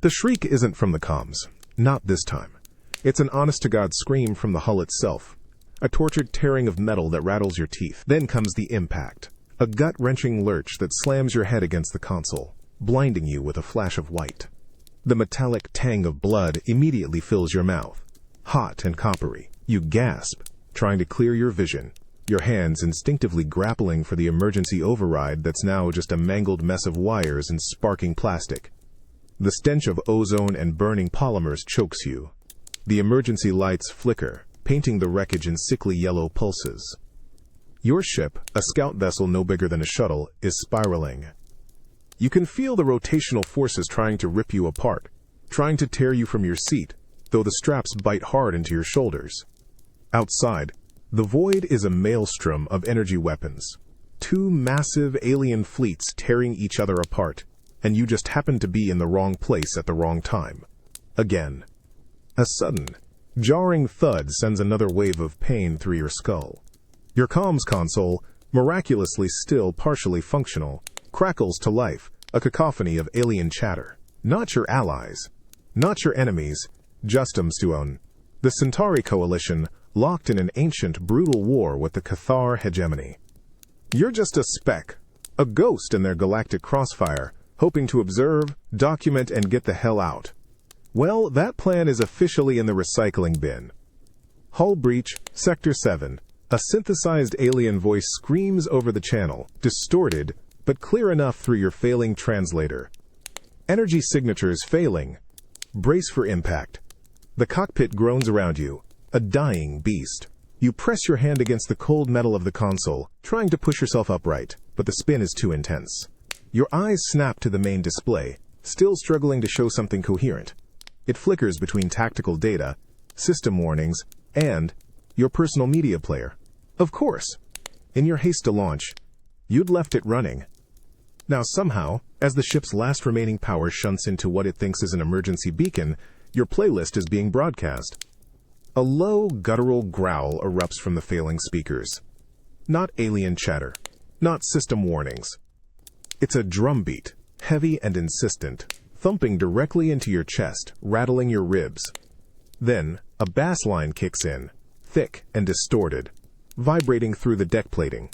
The shriek isn't from the comms. Not this time. It's an honest-to-God scream from the hull itself. A tortured tearing of metal that rattles your teeth. Then comes the impact. A gut-wrenching lurch that slams your head against the console, blinding you with a flash of white. The metallic tang of blood immediately fills your mouth. Hot and coppery. You gasp, trying to clear your vision, your hands instinctively grappling for the emergency override that's now just a mangled mess of wires and sparking plastic. The stench of ozone and burning polymers chokes you. The emergency lights flicker, painting the wreckage in sickly yellow pulses. Your ship, a scout vessel no bigger than a shuttle, is spiraling. You can feel the rotational forces trying to rip you apart, trying to tear you from your seat, though the straps bite hard into your shoulders. Outside, the void is a maelstrom of energy weapons. Two massive alien fleets tearing each other apart, and you just happen to be in the wrong place at the wrong time. Again. A sudden, jarring thud sends another wave of pain through your skull. Your comms console, miraculously still partially functional, crackles to life, a cacophony of alien chatter. Not your allies, not your enemies, just Mstuon, the Centauri coalition, locked in an ancient, brutal war with the Cathar hegemony. You're just a speck, a ghost in their galactic crossfire, hoping to observe, document, and get the hell out. Well, that plan is officially in the recycling bin. Hull breach, Sector 7. A synthesized alien voice screams over the channel, distorted, but clear enough through your failing translator. Energy signatures failing. Brace for impact. The cockpit groans around you, a dying beast. You press your hand against the cold metal of the console, trying to push yourself upright, but the spin is too intense. Your eyes snap to the main display, still struggling to show something coherent. It flickers between tactical data, system warnings, and your personal media player. Of course, in your haste to launch, you'd left it running. Now somehow, as the ship's last remaining power shunts into what it thinks is an emergency beacon, your playlist is being broadcast. A low, guttural growl erupts from the failing speakers. Not alien chatter, not system warnings. It's a drumbeat, heavy and insistent, thumping directly into your chest, rattling your ribs. Then, a bass line kicks in, thick and distorted, vibrating through the deck plating.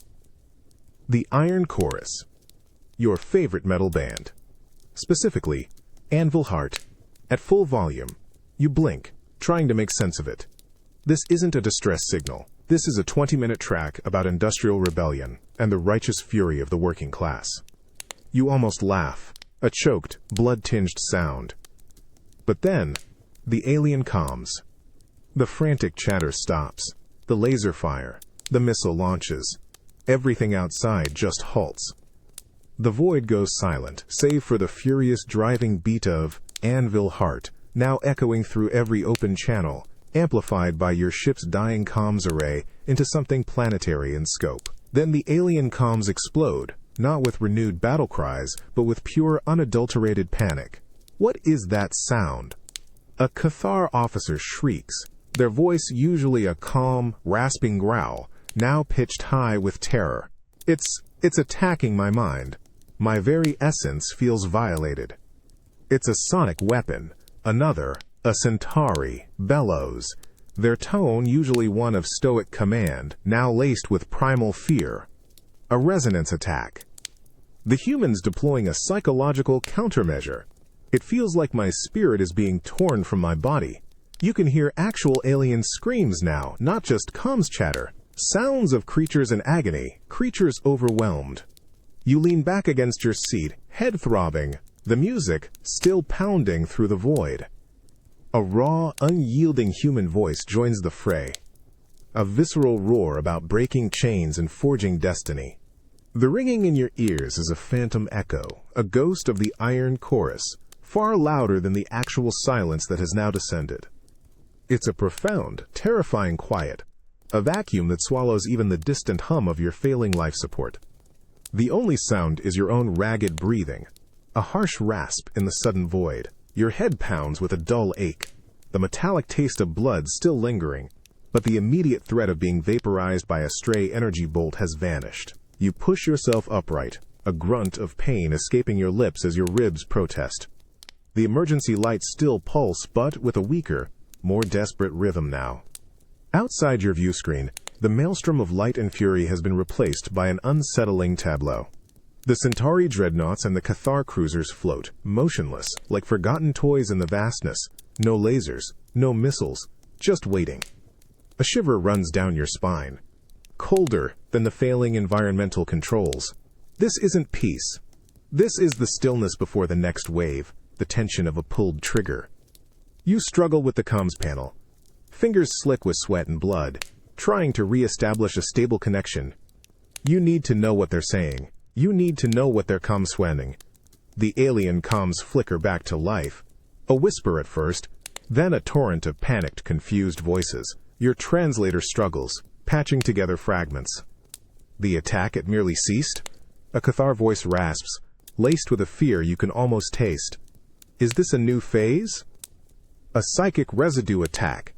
The Iron Chorus, your favorite metal band. Specifically, Anvil Heart, at full volume. You blink, trying to make sense of it. This isn't a distress signal. This is a 20-minute track about industrial rebellion and the righteous fury of the working class. You almost laugh, a choked, blood-tinged sound. But then, the alien comms. The frantic chatter stops. The laser fire. The missile launches. Everything outside just halts. The void goes silent, save for the furious driving beat of Anvil Heart, now echoing through every open channel, amplified by your ship's dying comms array into something planetary in scope. Then the alien comms explode, not with renewed battle cries, but with pure, unadulterated panic. What is that sound? A Cathar officer shrieks, their voice usually a calm, rasping growl, now pitched high with terror. It's attacking my mind. My very essence feels violated. It's a sonic weapon. Another, a Centauri, bellows, their tone usually one of stoic command, now laced with primal fear. A resonance attack. The humans deploying a psychological countermeasure. It feels like my spirit is being torn from my body. You can hear actual alien screams now, not just comms chatter. Sounds of creatures in agony, creatures overwhelmed. You lean back against your seat, head throbbing, the music still pounding through the void. A raw, unyielding human voice joins the fray. A visceral roar about breaking chains and forging destiny. The ringing in your ears is a phantom echo, a ghost of the Iron Chorus, far louder than the actual silence that has now descended. It's a profound, terrifying quiet, a vacuum that swallows even the distant hum of your failing life support. The only sound is your own ragged breathing, a harsh rasp in the sudden void. Your head pounds with a dull ache, the metallic taste of blood still lingering, but the immediate threat of being vaporized by a stray energy bolt has vanished. You push yourself upright, a grunt of pain escaping your lips as your ribs protest. The emergency lights still pulse, but with a weaker, more desperate rhythm now. Outside your view screen, the maelstrom of light and fury has been replaced by an unsettling tableau. The Centauri dreadnoughts and the Cathar cruisers float, motionless, like forgotten toys in the vastness. No lasers, no missiles, just waiting. A shiver runs down your spine. Colder than the failing environmental controls. This isn't peace. This is the stillness before the next wave, the tension of a pulled trigger. You struggle with the comms panel, fingers slick with sweat and blood, trying to re-establish a stable connection. You need to know what they're saying. You need to know what they're comm-swanning. The alien comms flicker back to life. A whisper at first, then a torrent of panicked, confused voices. Your translator struggles, patching together fragments. The attack had merely ceased? A Cathar voice rasps, laced with a fear you can almost taste. Is this a new phase? A psychic residue attack.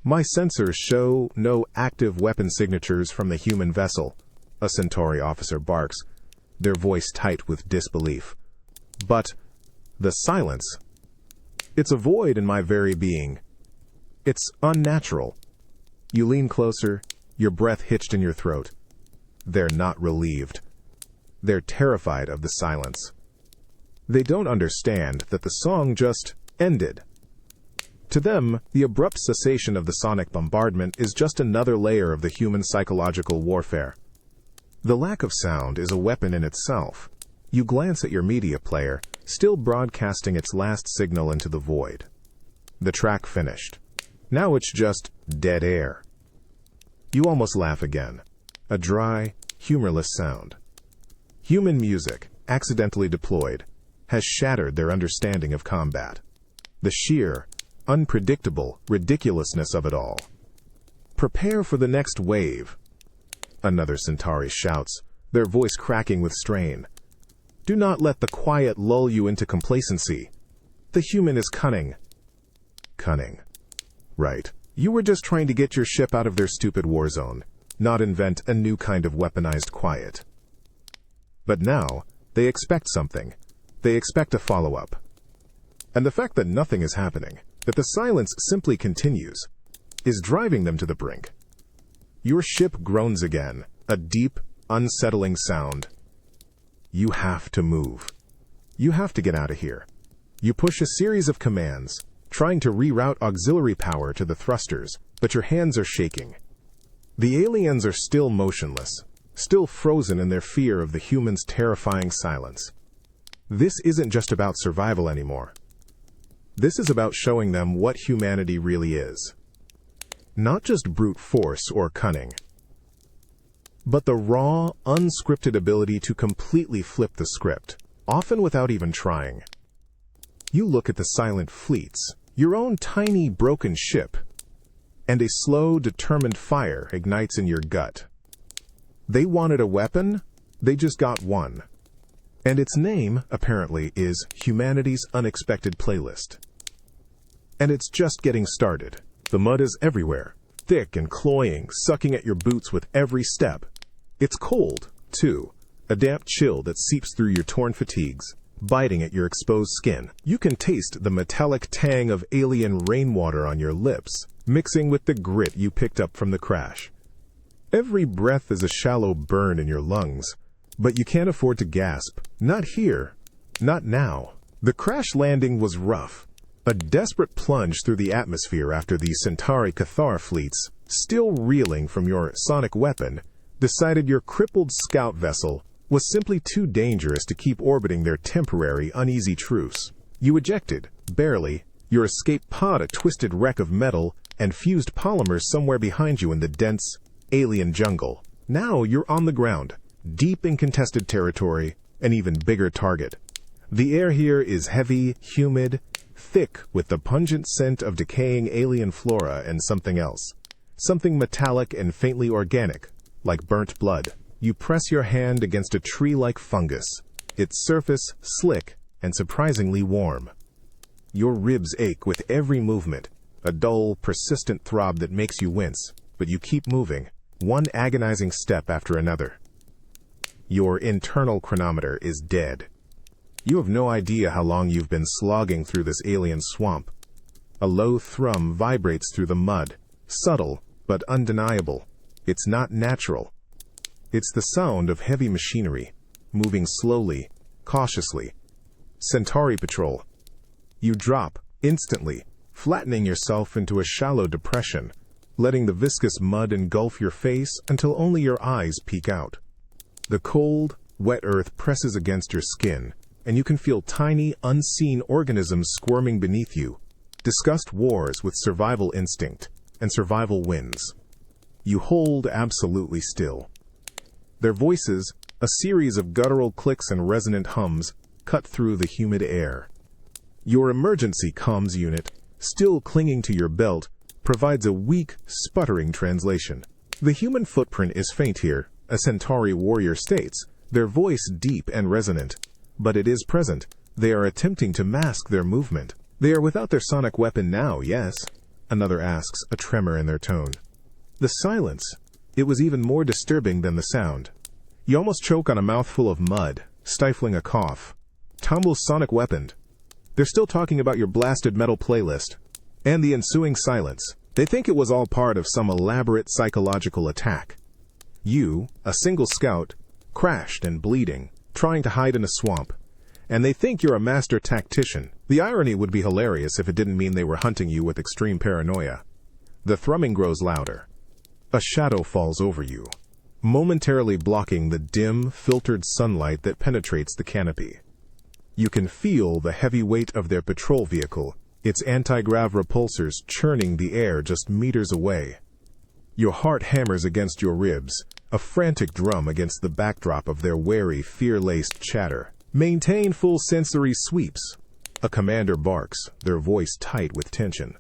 My sensors show no active weapon signatures from the human vessel. A Centauri officer barks, their voice tight with disbelief. But the silence. It's a void in my very being. It's unnatural. You lean closer, your breath hitched in your throat. They're not relieved. They're terrified of the silence. They don't understand that the song just ended. To them, the abrupt cessation of the sonic bombardment is just another layer of the human psychological warfare. The lack of sound is a weapon in itself. You glance at your media player, still broadcasting its last signal into the void. The track finished. Now it's just dead air. You almost laugh again. A dry, humorless sound. Human music, accidentally deployed, has shattered their understanding of combat. The sheer, unpredictable ridiculousness of it all. Prepare for the next wave. Another Centauri shouts, their voice cracking with strain. Do not let the quiet lull you into complacency. The human is cunning. Cunning. Right. You were just trying to get your ship out of their stupid war zone, not invent a new kind of weaponized quiet. But now, they expect something. They expect a follow-up. And the fact that nothing is happening, that the silence simply continues, is driving them to the brink. Your ship groans again, a deep, unsettling sound. You have to move. You have to get out of here. You push a series of commands, trying to reroute auxiliary power to the thrusters, but your hands are shaking. The aliens are still motionless, still frozen in their fear of the humans' terrifying silence. This isn't just about survival anymore. This is about showing them what humanity really is. Not just brute force or cunning, but the raw, unscripted ability to completely flip the script, often without even trying. You look at the silent fleets, your own tiny, broken ship, and a slow, determined fire ignites in your gut. They wanted a weapon, they just got one. And its name, apparently, is Humanity's Unexpected Playlist. And it's just getting started. The mud is everywhere, thick and cloying, sucking at your boots with every step. It's cold, too, a damp chill that seeps through your torn fatigues, biting at your exposed skin. You can taste the metallic tang of alien rainwater on your lips, mixing with the grit you picked up from the crash. Every breath is a shallow burn in your lungs, but you can't afford to gasp. Not here. Not now. The crash landing was rough. A desperate plunge through the atmosphere after the Centauri Cathar fleets, still reeling from your sonic weapon, decided your crippled scout vessel was simply too dangerous to keep orbiting their temporary, uneasy truce. You ejected, barely, your escape pod a twisted wreck of metal and fused polymers somewhere behind you in the dense, alien jungle. Now you're on the ground, deep in contested territory, an even bigger target. The air here is heavy, humid, thick with the pungent scent of decaying alien flora and something else. Something metallic and faintly organic, like burnt blood. You press your hand against a tree-like fungus, its surface slick and surprisingly warm. Your ribs ache with every movement, a dull, persistent throb that makes you wince, but you keep moving, one agonizing step after another. Your internal chronometer is dead. You have no idea how long you've been slogging through this alien swamp. A low thrum vibrates through the mud, subtle but undeniable. It's not natural. It's the sound of heavy machinery, moving slowly, cautiously. Centauri patrol. You drop, instantly, flattening yourself into a shallow depression, letting the viscous mud engulf your face until only your eyes peek out. The cold, wet earth presses against your skin, and you can feel tiny, unseen organisms squirming beneath you. Disgust wars with survival instinct, and survival wins. You hold absolutely still. Their voices, a series of guttural clicks and resonant hums, cut through the humid air. Your emergency comms unit, still clinging to your belt, provides a weak, sputtering translation. The human footprint is faint here, a Centauri warrior states, their voice deep and resonant. But it is present. They are attempting to mask their movement. They are without their sonic weapon now, yes? Another asks, a tremor in their tone. The silence. It was even more disturbing than the sound. You almost choke on a mouthful of mud, stifling a cough. Tumbles sonic weaponed. They're still talking about your blasted metal playlist. And the ensuing silence. They think it was all part of some elaborate psychological attack. You, a single scout, crashed and bleeding, trying to hide in a swamp. And they think you're a master tactician. The irony would be hilarious if it didn't mean they were hunting you with extreme paranoia. The thrumming grows louder. A shadow falls over you, momentarily blocking the dim, filtered sunlight that penetrates the canopy. You can feel the heavy weight of their patrol vehicle, its anti-grav repulsors churning the air just meters away. Your heart hammers against your ribs, a frantic drum against the backdrop of their wary, fear-laced chatter. Maintain full sensory sweeps. A commander barks, their voice tight with tension.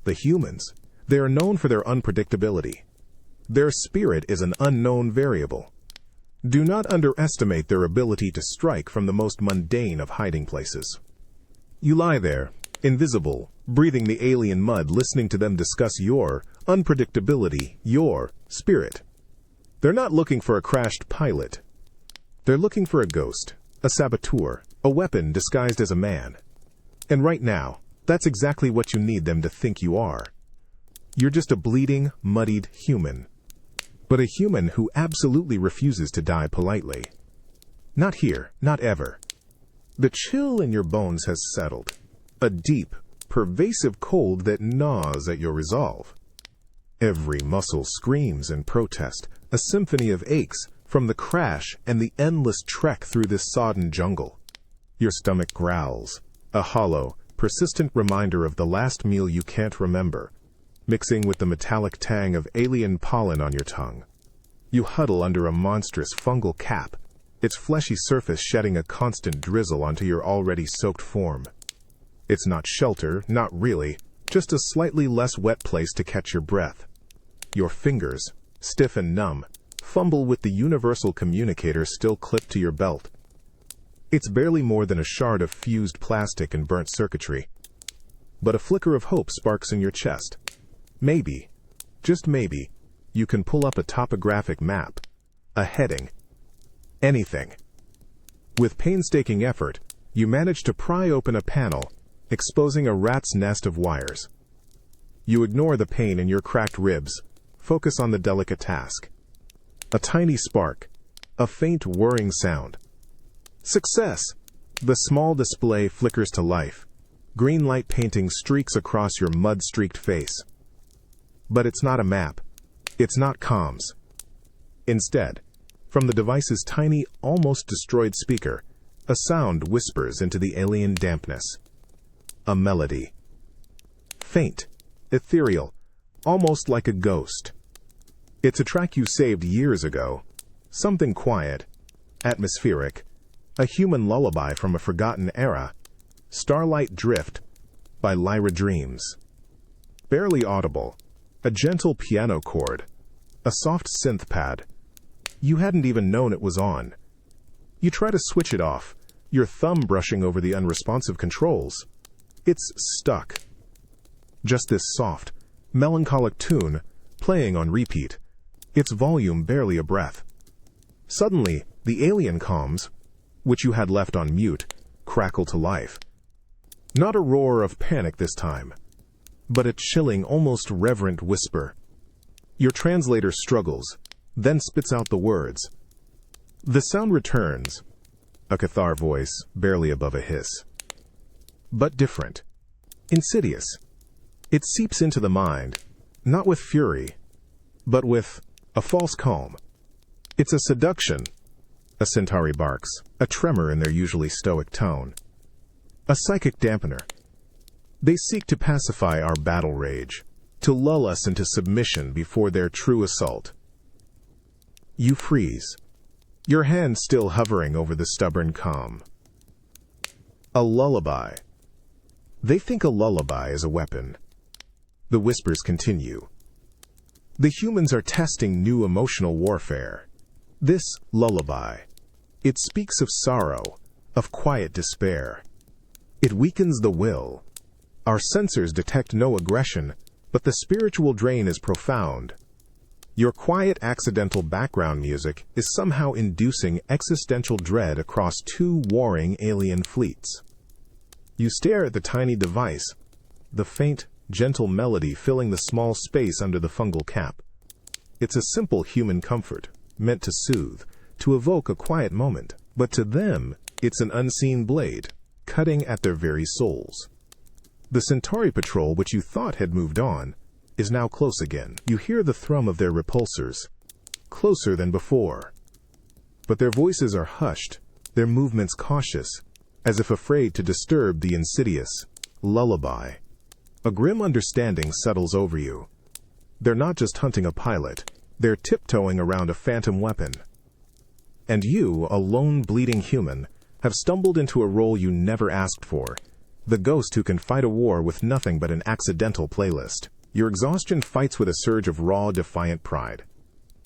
The humans, they are known for their unpredictability. Their spirit is an unknown variable. Do not underestimate their ability to strike from the most mundane of hiding places. You lie there, invisible, breathing the alien mud, listening to them discuss your unpredictability, your spirit. They're not looking for a crashed pilot. They're looking for a ghost, a saboteur, a weapon disguised as a man. And right now, that's exactly what you need them to think you are. You're just a bleeding, muddied human. But a human who absolutely refuses to die politely. Not here, not ever. The chill in your bones has settled. A deep, pervasive cold that gnaws at your resolve. Every muscle screams in protest, a symphony of aches from the crash and the endless trek through this sodden jungle. Your stomach growls, a hollow, persistent reminder of the last meal you can't remember, mixing with the metallic tang of alien pollen on your tongue. You huddle under a monstrous fungal cap, its fleshy surface shedding a constant drizzle onto your already soaked form. It's not shelter, not really, just a slightly less wet place to catch your breath. Your fingers, stiff and numb, fumble with the universal communicator still clipped to your belt. It's barely more than a shard of fused plastic and burnt circuitry. But a flicker of hope sparks in your chest. Maybe, just maybe, you can pull up a topographic map, a heading, anything. With painstaking effort, you manage to pry open a panel, exposing a rat's nest of wires. You ignore the pain in your cracked ribs, focus on the delicate task. A tiny spark, a faint whirring sound. Success! The small display flickers to life. Green light painting streaks across your mud-streaked face. But it's not a map. It's not comms. Instead, from the device's tiny, almost destroyed speaker, a sound whispers into the alien dampness. A melody. Faint, ethereal, almost like a ghost. It's a track you saved years ago. Something quiet, atmospheric, a human lullaby from a forgotten era. Starlight Drift by Lyra Dreams. Barely audible, a gentle piano chord, a soft synth pad. You hadn't even known it was on. You try to switch it off, your thumb brushing over the unresponsive controls. It's stuck. Just this soft, melancholic tune, playing on repeat, its volume barely a breath. Suddenly, the alien comms, which you had left on mute, crackle to life. Not a roar of panic this time, but a chilling, almost reverent whisper. Your translator struggles, then spits out the words. The sound returns, a Cathar voice, barely above a hiss. But different. Insidious. It seeps into the mind, not with fury, but with a false calm. It's a seduction. A centauri barks, a tremor in their usually stoic tone. A psychic dampener. They seek to pacify our battle rage, to lull us into submission before their true assault. You freeze, your hand still hovering over the stubborn calm. A lullaby. They think a lullaby is a weapon. The whispers continue. The humans are testing new emotional warfare. This lullaby. It speaks of sorrow, of quiet despair. It weakens the will. Our sensors detect no aggression, but the spiritual drain is profound. Your quiet accidental background music is somehow inducing existential dread across two warring alien fleets. You stare at the tiny device, the faint, gentle melody filling the small space under the fungal cap. It's a simple human comfort, meant to soothe, to evoke a quiet moment, but to them, it's an unseen blade, cutting at their very souls. The Centauri patrol, which you thought had moved on, is now close again. You hear the thrum of their repulsors, closer than before. But their voices are hushed, their movements cautious, as if afraid to disturb the insidious lullaby. A grim understanding settles over you. They're not just hunting a pilot, they're tiptoeing around a phantom weapon. And you, a lone bleeding human, have stumbled into a role you never asked for, the ghost who can fight a war with nothing but an accidental playlist. Your exhaustion fights with a surge of raw, defiant pride.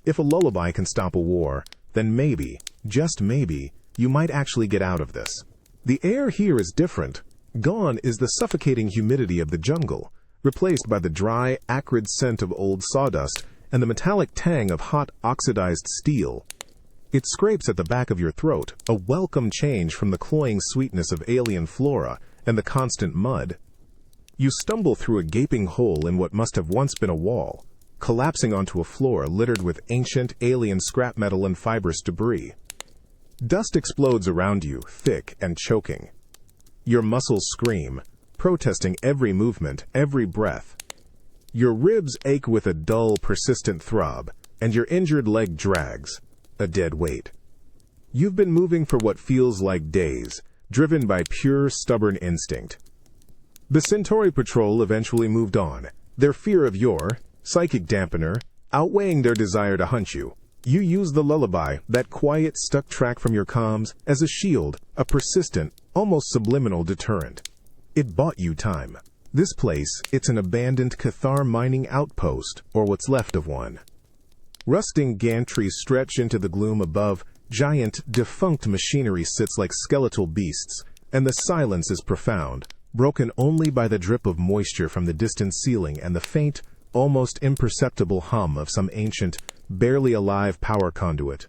If a lullaby can stop a war, then maybe, just maybe, you might actually get out of this. The air here is different. Gone is the suffocating humidity of the jungle, replaced by the dry, acrid scent of old sawdust and the metallic tang of hot, oxidized steel. It scrapes at the back of your throat, a welcome change from the cloying sweetness of alien flora and the constant mud. You stumble through a gaping hole in what must have once been a wall, collapsing onto a floor littered with ancient, alien scrap metal and fibrous debris. Dust explodes around you, thick and choking. Your muscles scream, protesting every movement, every breath. Your ribs ache with a dull, persistent throb, and your injured leg drags, a dead weight. You've been moving for what feels like days, driven by pure, stubborn instinct. The Centauri patrol eventually moved on, their fear of your psychic dampener outweighing their desire to hunt you. You use the lullaby, that quiet, stuck track from your comms, as a shield, a persistent, almost subliminal deterrent. It bought you time. This place, it's an abandoned Cathar mining outpost, or what's left of one. Rusting gantries stretch into the gloom above, giant, defunct machinery sits like skeletal beasts, and the silence is profound, broken only by the drip of moisture from the distant ceiling and the faint, almost imperceptible hum of some ancient, barely alive power conduit.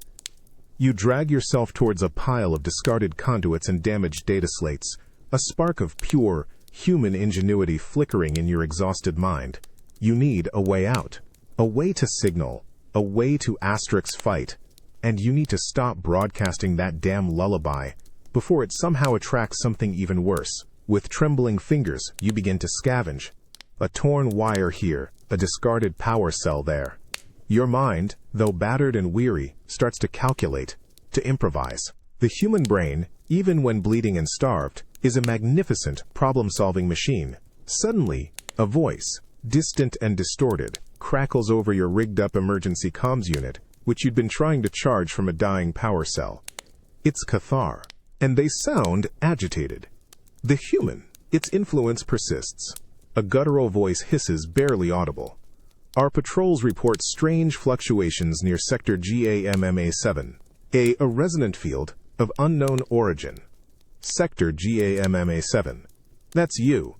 You drag yourself towards a pile of discarded conduits and damaged data slates, a spark of pure, human ingenuity flickering in your exhausted mind. You need a way out, a way to signal, a way to Asterix fight, and you need to stop broadcasting that damn lullaby before it somehow attracts something even worse. With trembling fingers, you begin to scavenge. A torn wire here, a discarded power cell there. Your mind, though battered and weary, starts to calculate, to improvise. The human brain, even when bleeding and starved, is a magnificent problem-solving machine. Suddenly, a voice, distant and distorted, crackles over your rigged-up emergency comms unit, which you'd been trying to charge from a dying power cell. It's Cathar, and they sound agitated. The human, its influence persists. A guttural voice hisses, barely audible. Our patrols report strange fluctuations near Sector GAMMA7, a resonant field of unknown origin. Sector GAMMA7. That's you.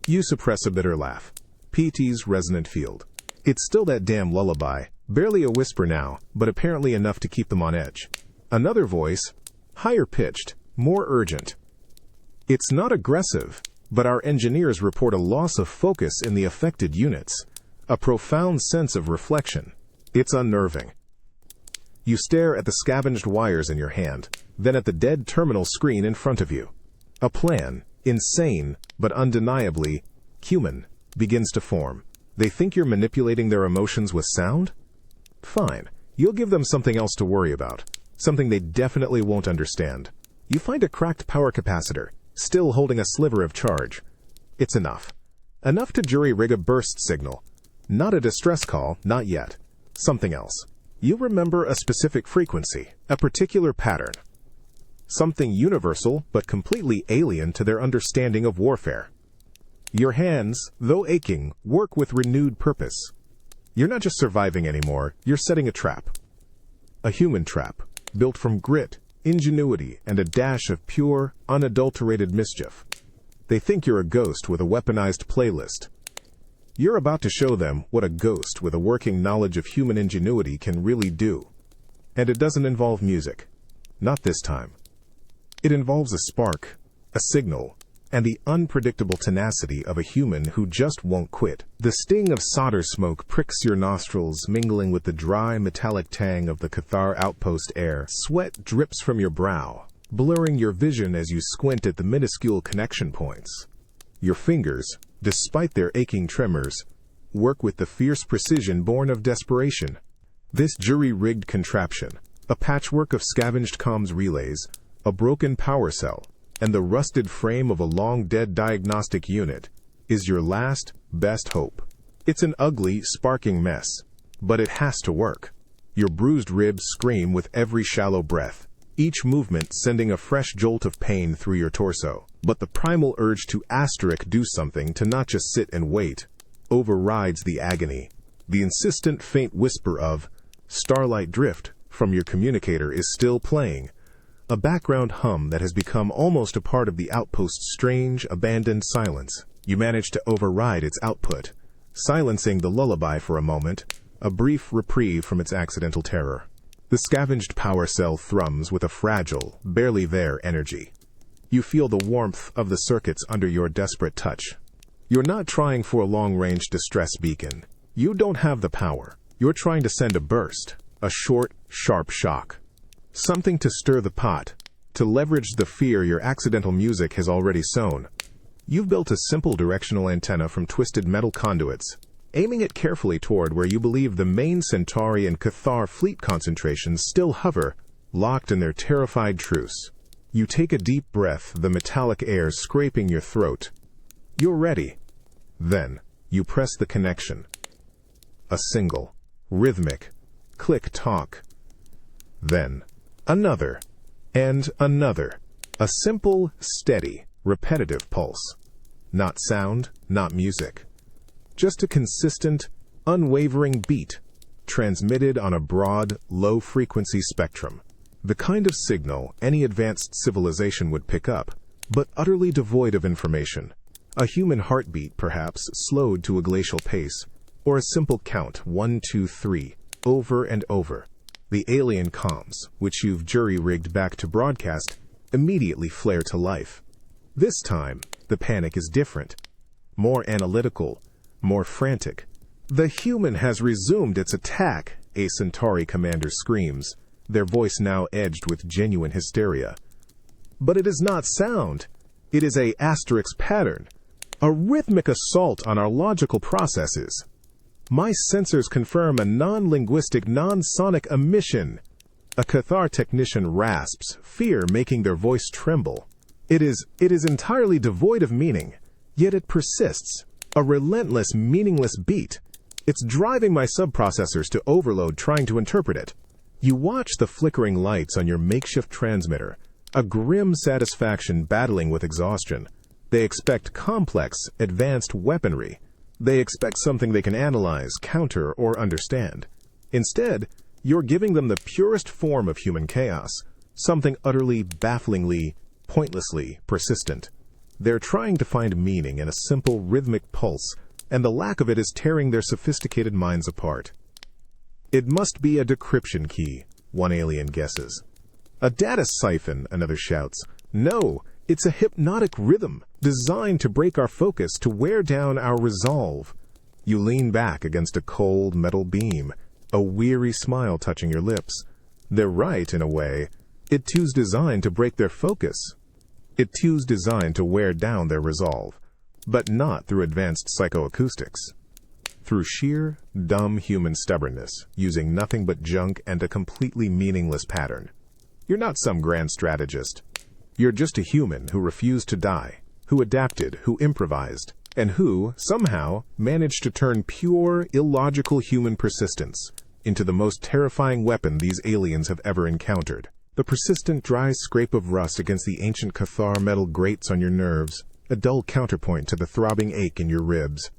You suppress a bitter laugh. PT's resonant field. It's still that damn lullaby, barely a whisper now, but apparently enough to keep them on edge. Another voice, higher pitched, more urgent. It's not aggressive, but our engineers report a loss of focus in the affected units, a profound sense of reflection. It's unnerving. You stare at the scavenged wires in your hand, then at the dead terminal screen in front of you. A plan, insane but undeniably human, begins to form. They think you're manipulating their emotions with sound? Fine, you'll give them something else to worry about, something they definitely won't understand. You find a cracked power capacitor, still holding a sliver of charge. It's enough. Enough to jury-rig a burst signal. Not a distress call, not yet. Something else. You remember a specific frequency, a particular pattern. Something universal but completely alien to their understanding of warfare. Your hands, though aching, work with renewed purpose. You're not just surviving anymore, you're setting a trap. A human trap, built from grit, ingenuity, and a dash of pure, unadulterated mischief. They think you're a ghost with a weaponized playlist. You're about to show them what a ghost with a working knowledge of human ingenuity can really do. And it doesn't involve music. Not this time. It involves a spark, a signal, and the unpredictable tenacity of a human who just won't quit. The sting of solder smoke pricks your nostrils, mingling with the dry, metallic tang of the Cathar outpost air. Sweat drips from your brow, blurring your vision as you squint at the minuscule connection points. Your fingers, despite their aching tremors, work with the fierce precision born of desperation. This jury-rigged contraption, a patchwork of scavenged comms relays, a broken power cell, and the rusted frame of a long-dead diagnostic unit, is your last, best hope. It's an ugly, sparking mess, but it has to work. Your bruised ribs scream with every shallow breath, each movement sending a fresh jolt of pain through your torso. But the primal urge to do something, to not just sit and wait, overrides the agony. The insistent faint whisper of "Starlight Drift" from your communicator is still playing, a background hum that has become almost a part of the outpost's strange, abandoned silence. You manage to override its output, silencing the lullaby for a moment, a brief reprieve from its accidental terror. The scavenged power cell thrums with a fragile, barely there energy. You feel the warmth of the circuits under your desperate touch. You're not trying for a long-range distress beacon. You don't have the power. You're trying to send a burst, a short, sharp shock. Something to stir the pot, to leverage the fear your accidental music has already sown. You've built a simple directional antenna from twisted metal conduits, aiming it carefully toward where you believe the main Centauri and Cathar fleet concentrations still hover, locked in their terrified truce. You take a deep breath, the metallic air scraping your throat. You're ready. Then, you press the connection. A single, rhythmic, click-tock. Then, another, and another. A simple, steady, repetitive pulse. Not sound, not music. Just a consistent, unwavering beat, transmitted on a broad, low-frequency spectrum. The kind of signal any advanced civilization would pick up, but utterly devoid of information. A human heartbeat, perhaps, slowed to a glacial pace, or a simple count, 1, 2, 3, over and over. The alien comms, which you've jury-rigged back to broadcast, immediately flare to life. This time, the panic is different. More analytical, more frantic. The human has resumed its attack, a Centauri commander screams, their voice now edged with genuine hysteria. But it is not sound. It is a asterisk pattern, a rhythmic assault on our logical processes. My sensors confirm a non-linguistic, non-sonic emission. A Cathar technician rasps, fear making their voice tremble. It is entirely devoid of meaning, yet it persists. A relentless, meaningless beat. It's driving my subprocessors to overload trying to interpret it. You watch the flickering lights on your makeshift transmitter, a grim satisfaction battling with exhaustion. They expect complex, advanced weaponry. They expect something they can analyze, counter, or understand. Instead, you're giving them the purest form of human chaos, something utterly, bafflingly, pointlessly persistent. They're trying to find meaning in a simple, rhythmic pulse, and the lack of it is tearing their sophisticated minds apart. It must be a decryption key, one alien guesses. A data siphon, another shouts. No, It's a hypnotic rhythm designed to break our focus, to wear down our resolve. You lean back against a cold metal beam, a weary smile touching your lips. They're right, in a way. It too's designed to break their focus. It too's designed to wear down their resolve, but not through advanced psychoacoustics. Through sheer, dumb human stubbornness, using nothing but junk and a completely meaningless pattern. You're not some grand strategist. You're just a human who refused to die, who adapted, who improvised, and who, somehow, managed to turn pure, illogical human persistence into the most terrifying weapon these aliens have ever encountered. The persistent dry scrape of rust against the ancient Cathar metal grates on your nerves, a dull counterpoint to the throbbing ache in your ribs.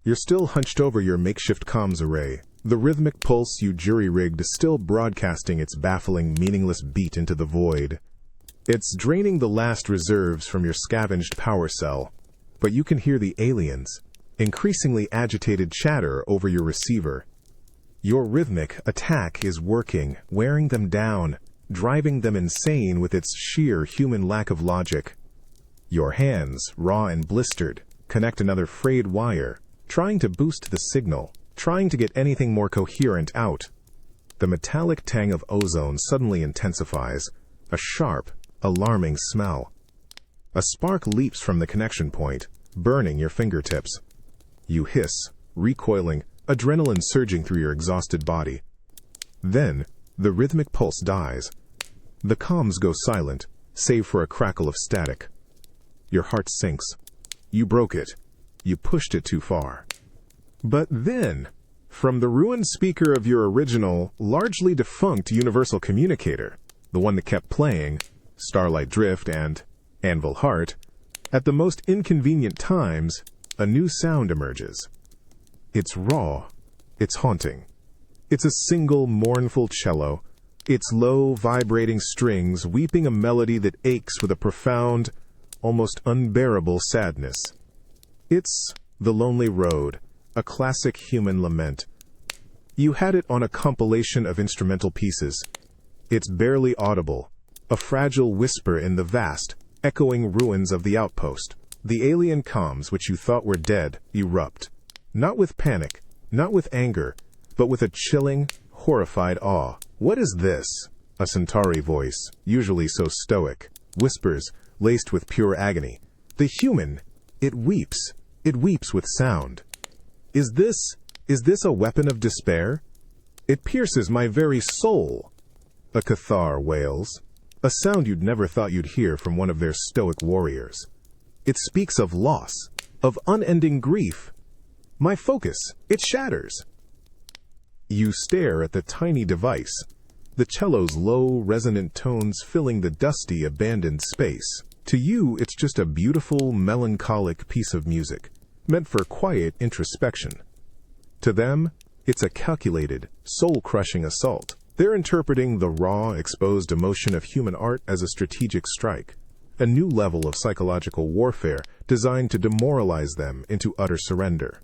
You're still hunched over your makeshift comms array. The rhythmic pulse you jury-rigged is still broadcasting its baffling, meaningless beat into the void. It's draining the last reserves from your scavenged power cell, but you can hear the aliens' increasingly agitated chatter over your receiver. Your rhythmic attack is working, wearing them down, driving them insane with its sheer human lack of logic. Your hands, raw and blistered, connect another frayed wire, trying to boost the signal, trying to get anything more coherent out. The metallic tang of ozone suddenly intensifies, a sharp, alarming smell. A spark leaps from the connection point, burning your fingertips. You hiss, recoiling, adrenaline surging through your exhausted body. Then, the rhythmic pulse dies. The comms go silent, save for a crackle of static. Your heart sinks. You broke it. You pushed it too far. But then, from the ruined speaker of your original, largely defunct universal communicator, the one that kept playing Starlight Drift and Anvil Heart, at the most inconvenient times, a new sound emerges. It's raw. It's haunting. It's a single mournful cello, its low, vibrating strings weeping a melody that aches with a profound, almost unbearable sadness. It's The Lonely Road, a classic human lament. You had it on a compilation of instrumental pieces. It's barely audible, a fragile whisper in the vast, echoing ruins of the outpost. The alien comms, which you thought were dead, erupt. Not with panic, not with anger, but with a chilling, horrified awe. What is this? A Centauri voice, usually so stoic, whispers, laced with pure agony. The human, it weeps with sound. Is this a weapon of despair? It pierces my very soul. A Cathar wails, a sound you'd never thought you'd hear from one of their stoic warriors. It speaks of loss, of unending grief. My focus, it shatters. You stare at the tiny device, the cello's low, resonant tones filling the dusty, abandoned space. To you, it's just a beautiful, melancholic piece of music, meant for quiet introspection. To them, it's a calculated, soul-crushing assault. They're interpreting the raw, exposed emotion of human art as a strategic strike, a new level of psychological warfare designed to demoralize them into utter surrender.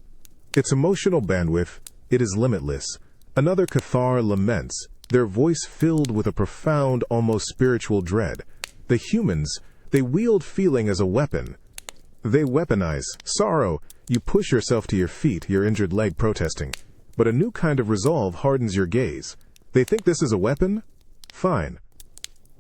Its emotional bandwidth, it is limitless. Another Cathar laments, their voice filled with a profound, almost spiritual dread. The humans, they wield feeling as a weapon. They weaponize sorrow. You push yourself to your feet, your injured leg protesting. But a new kind of resolve hardens your gaze. They think this is a weapon? Fine.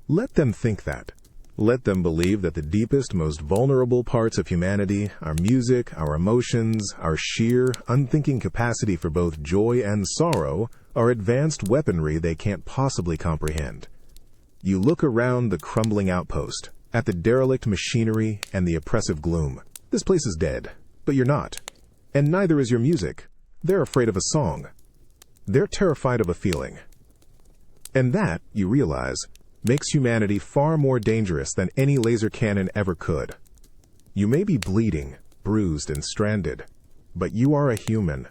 Let them think that. Let them believe that the deepest, most vulnerable parts of humanity, our music, our emotions, our sheer, unthinking capacity for both joy and sorrow, are advanced weaponry they can't possibly comprehend. You look around the crumbling outpost, at the derelict machinery and the oppressive gloom. This place is dead, but you're not. And neither is your music. They're afraid of a song. They're terrified of a feeling. And that, you realize, makes humanity far more dangerous than any laser cannon ever could. You may be bleeding, bruised, and stranded, but you are a human.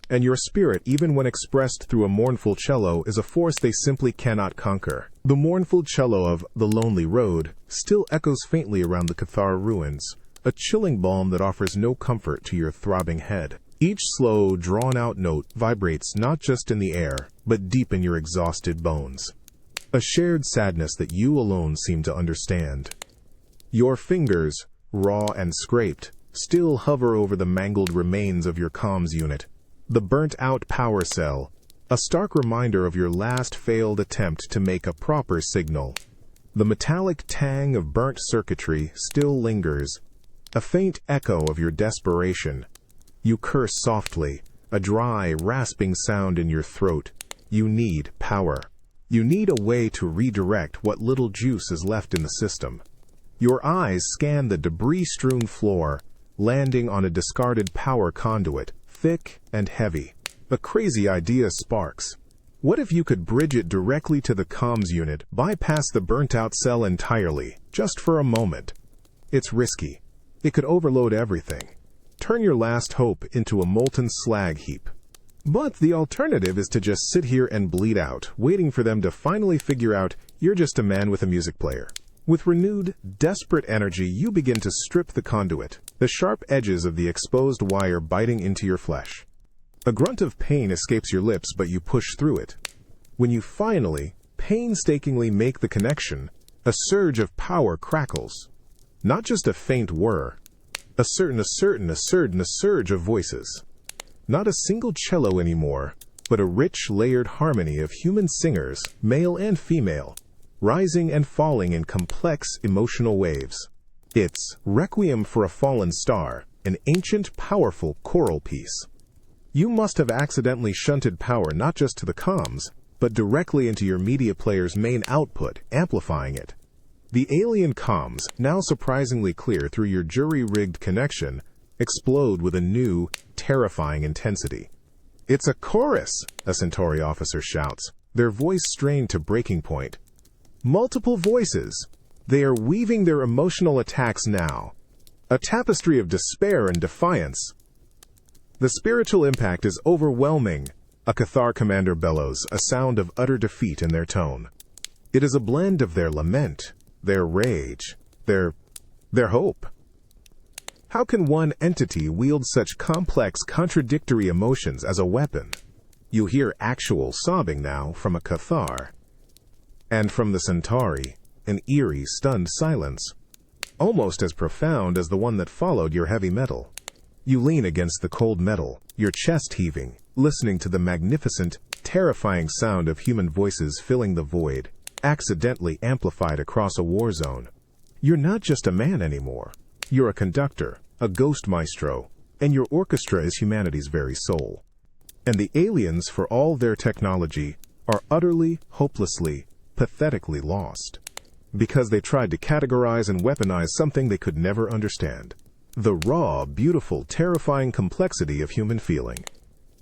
And your spirit, even when expressed through a mournful cello, is a force they simply cannot conquer. The mournful cello of The Lonely Road still echoes faintly around the Cathar ruins, a chilling balm that offers no comfort to your throbbing head. Each slow, drawn-out note vibrates not just in the air, but deep in your exhausted bones. A shared sadness that you alone seem to understand. Your fingers, raw and scraped, still hover over the mangled remains of your comms unit. The burnt-out power cell, a stark reminder of your last failed attempt to make a proper signal. The metallic tang of burnt circuitry still lingers, a faint echo of your desperation. You curse softly, a dry, rasping sound in your throat. You need power. You need a way to redirect what little juice is left in the system. Your eyes scan the debris-strewn floor, landing on a discarded power conduit, thick and heavy. A crazy idea sparks. What if you could bridge it directly to the comms unit, bypass the burnt-out cell entirely, just for a moment? It's risky. It could overload everything. Turn your last hope into a molten slag heap. But the alternative is to just sit here and bleed out, waiting for them to finally figure out you're just a man with a music player. With renewed, desperate energy, you begin to strip the conduit, the sharp edges of the exposed wire biting into your flesh. A grunt of pain escapes your lips, but you push through it. When you finally, painstakingly make the connection, a surge of power crackles. Not just a faint whir, a surge of voices. Not a single cello anymore, but a rich, layered harmony of human singers, male and female, rising and falling in complex emotional waves. It's Requiem for a Fallen Star, an ancient, powerful choral piece. You must have accidentally shunted power not just to the comms, but directly into your media player's main output, amplifying it. The alien comms, now surprisingly clear through your jury-rigged connection, explode with a new, terrifying intensity. "It's a chorus," a Centauri officer shouts, their voice strained to breaking point. Multiple voices. They are weaving their emotional attacks now. A tapestry of despair and defiance. The spiritual impact is overwhelming, a Cathar commander bellows, a sound of utter defeat in their tone. It is a blend of their lament, their rage, their hope. How can one entity wield such complex, contradictory emotions as a weapon? You hear actual sobbing now from a Cathar. And from the Centauri, an eerie, stunned silence, almost as profound as the one that followed your heavy metal. You lean against the cold metal, your chest heaving, listening to the magnificent, terrifying sound of human voices filling the void, accidentally amplified across a war zone. You're not just a man anymore. You're a conductor, a ghost maestro, and your orchestra is humanity's very soul. And the aliens, for all their technology, are utterly, hopelessly, pathetically lost. Because they tried to categorize and weaponize something they could never understand. The raw, beautiful, terrifying complexity of human feeling.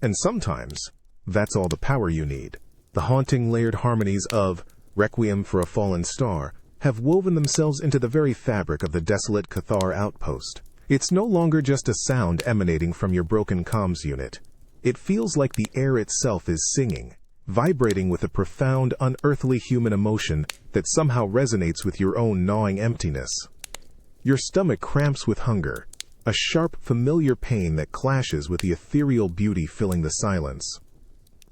And sometimes, that's all the power you need. The haunting layered harmonies of Requiem for a Fallen Star have woven themselves into the very fabric of the desolate Cathar outpost. It's no longer just a sound emanating from your broken comms unit. It feels like the air itself is singing, vibrating with a profound, unearthly human emotion that somehow resonates with your own gnawing emptiness. Your stomach cramps with hunger, a sharp, familiar pain that clashes with the ethereal beauty filling the silence.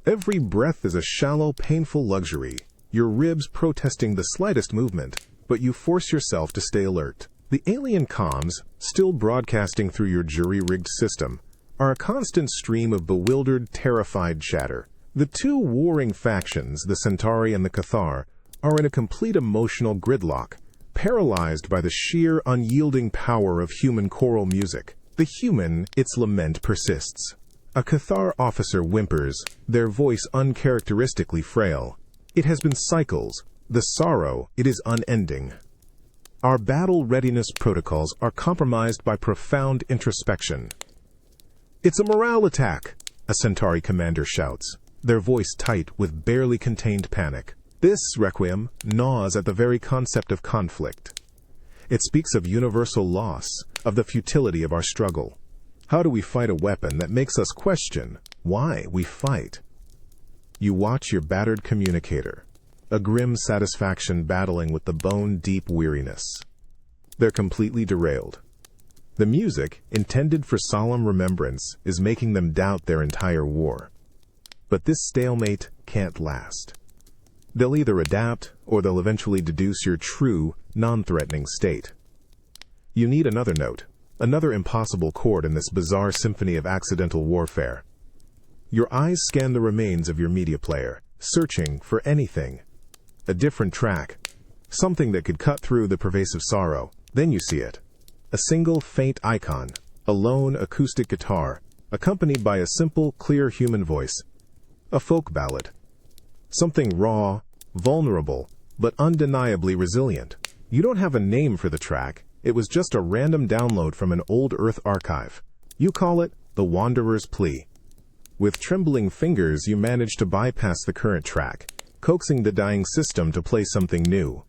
Every breath is a shallow, painful luxury, your ribs protesting the slightest movement, but you force yourself to stay alert. The alien comms, still broadcasting through your jury-rigged system, are a constant stream of bewildered, terrified chatter. The two warring factions, the Centauri and the Cathar, are in a complete emotional gridlock, paralyzed by the sheer, unyielding power of human choral music. The human, its lament persists. A Cathar officer whimpers, their voice uncharacteristically frail. It has been cycles. The sorrow, it is unending. Our battle readiness protocols are compromised by profound introspection. "It's a morale attack," a Centauri commander shouts, their voice tight with barely contained panic. This Requiem gnaws at the very concept of conflict. It speaks of universal loss, of the futility of our struggle. How do we fight a weapon that makes us question why we fight? You watch your battered communicator, a grim satisfaction battling with the bone-deep weariness. They're completely derailed. The music, intended for solemn remembrance, is making them doubt their entire war. But this stalemate can't last. They'll either adapt, or they'll eventually deduce your true, non-threatening state. You need another note, another impossible chord in this bizarre symphony of accidental warfare. Your eyes scan the remains of your media player, searching for anything. A different track, something that could cut through the pervasive sorrow. Then you see it. A single faint icon, a lone acoustic guitar, accompanied by a simple, clear human voice. A folk ballad. Something raw, vulnerable, but undeniably resilient. You don't have a name for the track. It was just a random download from an old Earth archive. You call it The Wanderer's Plea. With trembling fingers, you manage to bypass the current track, coaxing the dying system to play something new.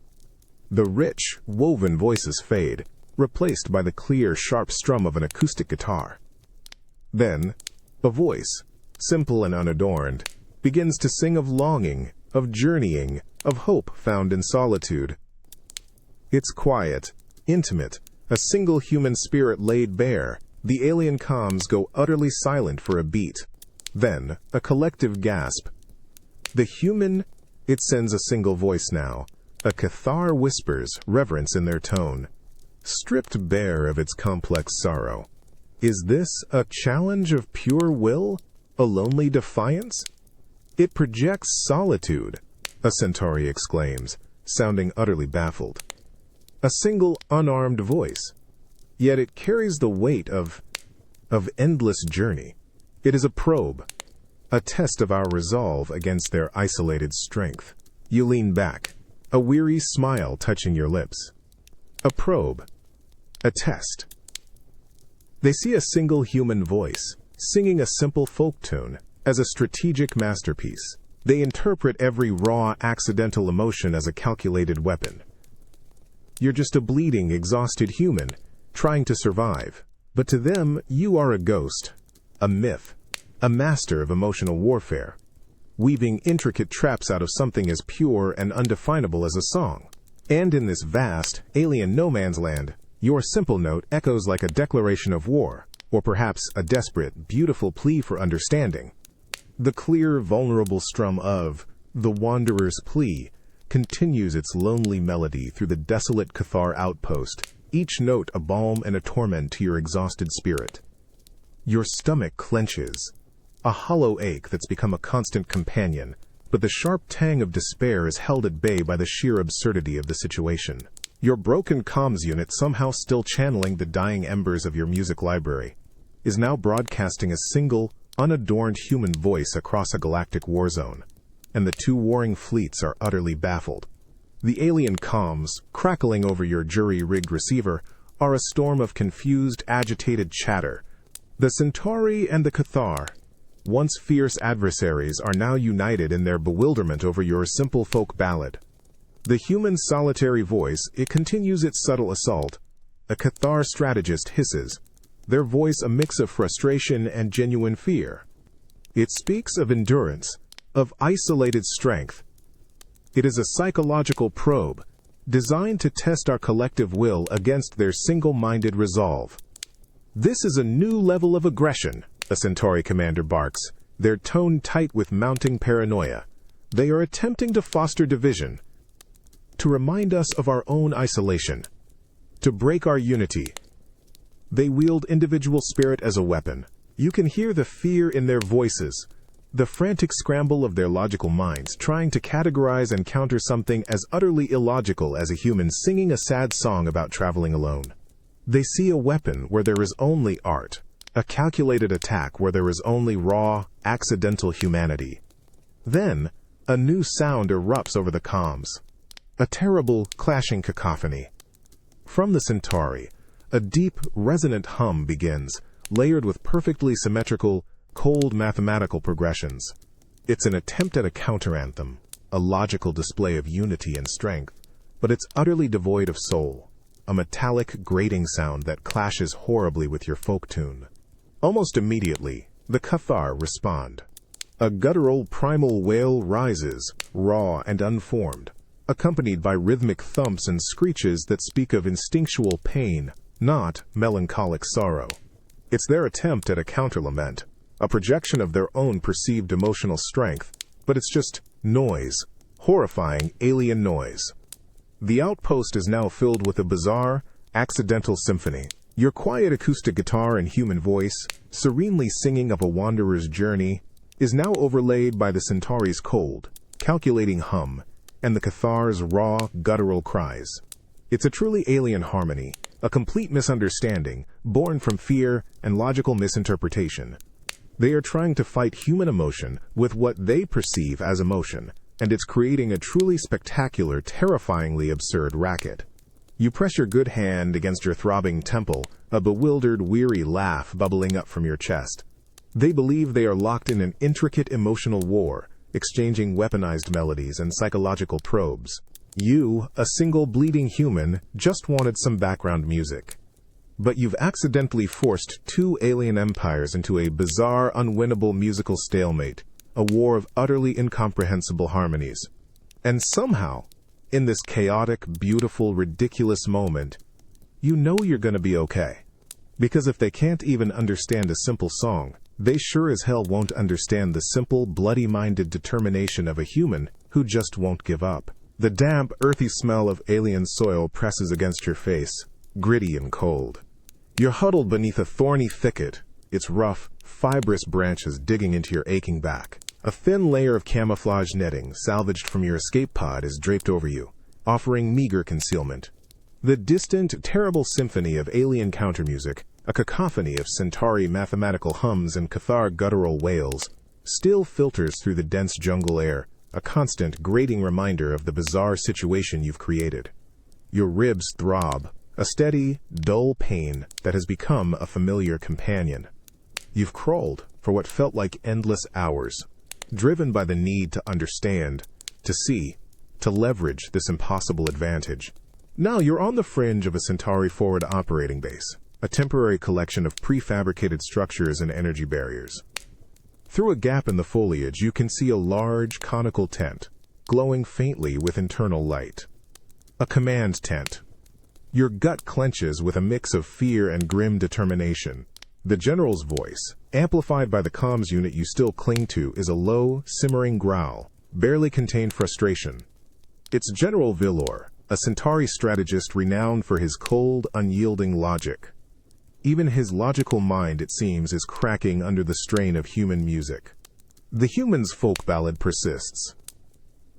The rich, woven voices fade, replaced by the clear, sharp strum of an acoustic guitar. Then, a voice, simple and unadorned, begins to sing of longing, of journeying, of hope found in solitude. It's quiet, intimate, a single human spirit laid bare. The alien comms go utterly silent for a beat. Then, a collective gasp. The human, it sends a single voice now. A cathar whispers, reverence in their tone. Stripped bare of its complex sorrow. Is this a challenge of pure will? A lonely defiance? It projects solitude, a centauri exclaims, sounding utterly baffled. A single unarmed voice. Yet it carries the weight of endless journey. It is a probe, a test of our resolve against their isolated strength. You lean back, a weary smile touching your lips. A probe, a test. They see a single human voice, singing a simple folk tune, as a strategic masterpiece. They interpret every raw, accidental emotion as a calculated weapon. You're just a bleeding, exhausted human, trying to survive. But to them, you are a ghost, a myth, a master of emotional warfare, weaving intricate traps out of something as pure and undefinable as a song. And in this vast, alien no-man's land, your simple note echoes like a declaration of war, or perhaps a desperate, beautiful plea for understanding. The clear, vulnerable strum of The Wanderer's Plea continues its lonely melody through the desolate Cathar outpost, each note a balm and a torment to your exhausted spirit. Your stomach clenches, a hollow ache that's become a constant companion, but the sharp tang of despair is held at bay by the sheer absurdity of the situation. Your broken comms unit, somehow still channeling the dying embers of your music library, is now broadcasting a single, unadorned human voice across a galactic war zone, and the two warring fleets are utterly baffled. The alien comms, crackling over your jury-rigged receiver, are a storm of confused, agitated chatter. The Centauri and the Cathar, once fierce adversaries, are now united in their bewilderment over your simple folk ballad. The human solitary voice, it continues its subtle assault. A Cathar strategist hisses, their voice a mix of frustration and genuine fear. It speaks of endurance, of isolated strength. It is a psychological probe, designed to test our collective will against their single-minded resolve. This is a new level of aggression, a Centauri commander barks, their tone tight with mounting paranoia. They are attempting to foster division, to remind us of our own isolation, to break our unity. They wield individual spirit as a weapon. You can hear the fear in their voices, the frantic scramble of their logical minds, trying to categorize and counter something as utterly illogical as a human singing a sad song about traveling alone. They see a weapon where there is only art, a calculated attack where there is only raw, accidental humanity. Then, a new sound erupts over the comms. A terrible, clashing cacophony. From the Centauri, a deep, resonant hum begins, layered with perfectly symmetrical, cold mathematical progressions. It's an attempt at a counter-anthem, a logical display of unity and strength, but it's utterly devoid of soul, a metallic, grating sound that clashes horribly with your folk tune. Almost immediately, the Cathar respond. A guttural primal wail rises, raw and unformed, accompanied by rhythmic thumps and screeches that speak of instinctual pain, not melancholic sorrow. It's their attempt at a counter-lament, a projection of their own perceived emotional strength, but it's just noise, horrifying alien noise. The outpost is now filled with a bizarre, Accidental Symphony. Your quiet acoustic guitar and human voice, serenely singing of a wanderer's journey, is now overlaid by the Centauri's cold, calculating hum, and the Cathar's raw, guttural cries. It's a truly alien harmony, a complete misunderstanding, born from fear and logical misinterpretation. They are trying to fight human emotion with what they perceive as emotion, and it's creating a truly spectacular, terrifyingly absurd racket. You press your good hand against your throbbing temple, a bewildered, weary laugh bubbling up from your chest. They believe they are locked in an intricate emotional war, exchanging weaponized melodies and psychological probes. You, a single bleeding human, just wanted some background music. But you've accidentally forced two alien empires into a bizarre, unwinnable musical stalemate, a war of utterly incomprehensible harmonies. And somehow, in this chaotic, beautiful, ridiculous moment, you know you're going to be okay. Because if they can't even understand a simple song, they sure as hell won't understand the simple, bloody-minded determination of a human who just won't give up. The damp, earthy smell of alien soil presses against your face, gritty and cold. You're huddled beneath a thorny thicket, its rough, fibrous branches digging into your aching back. A thin layer of camouflage netting, salvaged from your escape pod, is draped over you, offering meager concealment. The distant, terrible symphony of alien countermusic, a cacophony of Centauri mathematical hums and Cathar guttural wails, still filters through the dense jungle air, a constant, grating reminder of the bizarre situation you've created. Your ribs throb, a steady, dull pain that has become a familiar companion. You've crawled for what felt like endless hours, driven by the need to understand, to see, to leverage this impossible advantage. Now you're on the fringe of a Centauri forward operating base, a temporary collection of prefabricated structures and energy barriers. Through a gap in the foliage, you can see a large, conical tent, glowing faintly with internal light. A command tent. Your gut clenches with a mix of fear and grim determination. The general's voice, amplified by the comms unit you still cling to, is a low, simmering growl, barely contained frustration. It's General Vilor, a Centauri strategist renowned for his cold, unyielding logic. Even his logical mind, it seems, is cracking under the strain of human music. The human's folk ballad persists.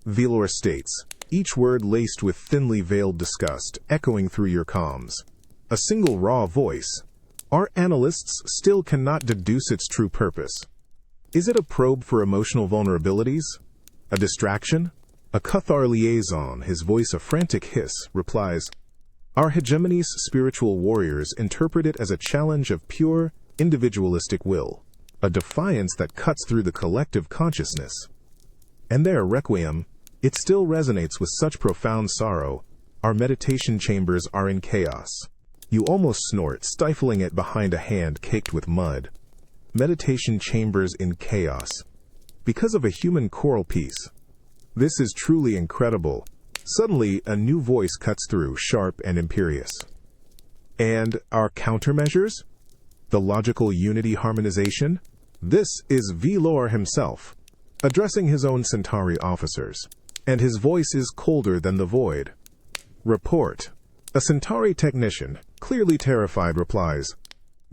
Vilor states, each word laced with thinly veiled disgust, echoing through your comms. A single raw voice. Our analysts still cannot deduce its true purpose. Is it a probe for emotional vulnerabilities? A distraction? A Cathar liaison, his voice a frantic hiss, replies, our hegemony's spiritual warriors interpret it as a challenge of pure, individualistic will, a defiance that cuts through the collective consciousness. And their requiem, it still resonates with such profound sorrow. Our meditation chambers are in chaos. You almost snort, stifling it behind a hand caked with mud. Meditation chambers in chaos. Because of a human choral piece. This is truly incredible. Suddenly, a new voice cuts through, sharp and imperious. And our countermeasures? The logical unity harmonization? This is Vilor himself, addressing his own Centauri officers. And his voice is colder than the void. Report. A Centauri technician, clearly terrified, replies,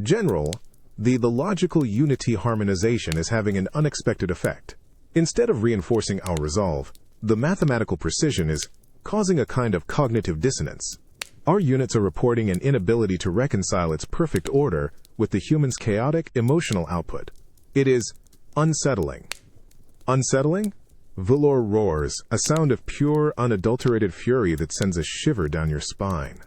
General, the logical unity harmonization is having an unexpected effect. Instead of reinforcing our resolve, the mathematical precision is causing a kind of cognitive dissonance. Our units are reporting an inability to reconcile its perfect order with the human's chaotic emotional output. It is unsettling. Unsettling? Vilor roars, a sound of pure, unadulterated fury that sends a shiver down your spine.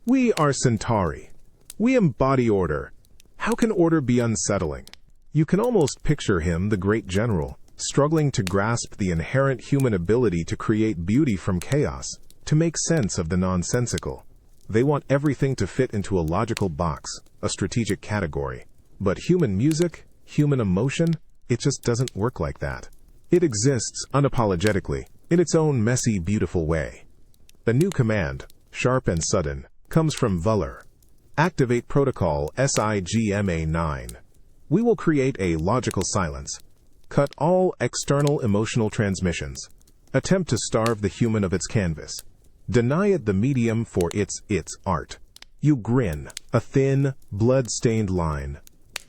We are Centauri. We embody order. How can order be unsettling? You can almost picture him, the great general, struggling to grasp the inherent human ability to create beauty from chaos, to make sense of the nonsensical. They want everything to fit into a logical box, a strategic category. But human music, human emotion, it just doesn't work like that. It exists unapologetically, in its own messy, beautiful way. A new command, sharp and sudden, comes from Vuller. Activate protocol SIGMA-9. We will create a logical silence. Cut all external emotional transmissions. Attempt to starve the human of its canvas. Deny it the medium for its art. You grin, a thin, blood-stained line.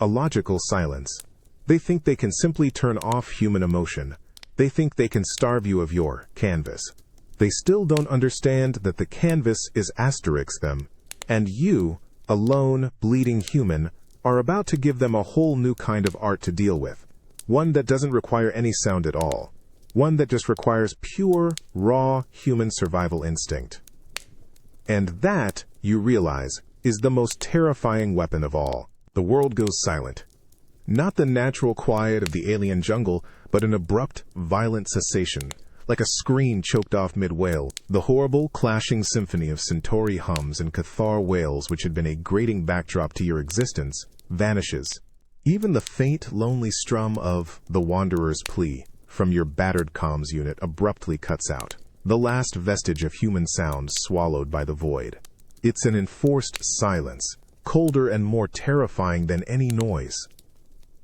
A logical silence. They think they can simply turn off human emotion. They think they can starve you of your canvas. They still don't understand that the canvas is asterisk them, and you, a lone, bleeding human, are about to give them a whole new kind of art to deal with. One that doesn't require any sound at all. One that just requires pure, raw human survival instinct. And that, you realize, is the most terrifying weapon of all. The world goes silent. Not the natural quiet of the alien jungle, but an abrupt, violent cessation, like a scream choked off mid-wail. The horrible, clashing symphony of Centauri hums and Cathar wails, which had been a grating backdrop to your existence, vanishes. Even the faint, lonely strum of The Wanderer's Plea from your battered comms unit abruptly cuts out. The last vestige of human sound swallowed by the void. It's an enforced silence, colder and more terrifying than any noise.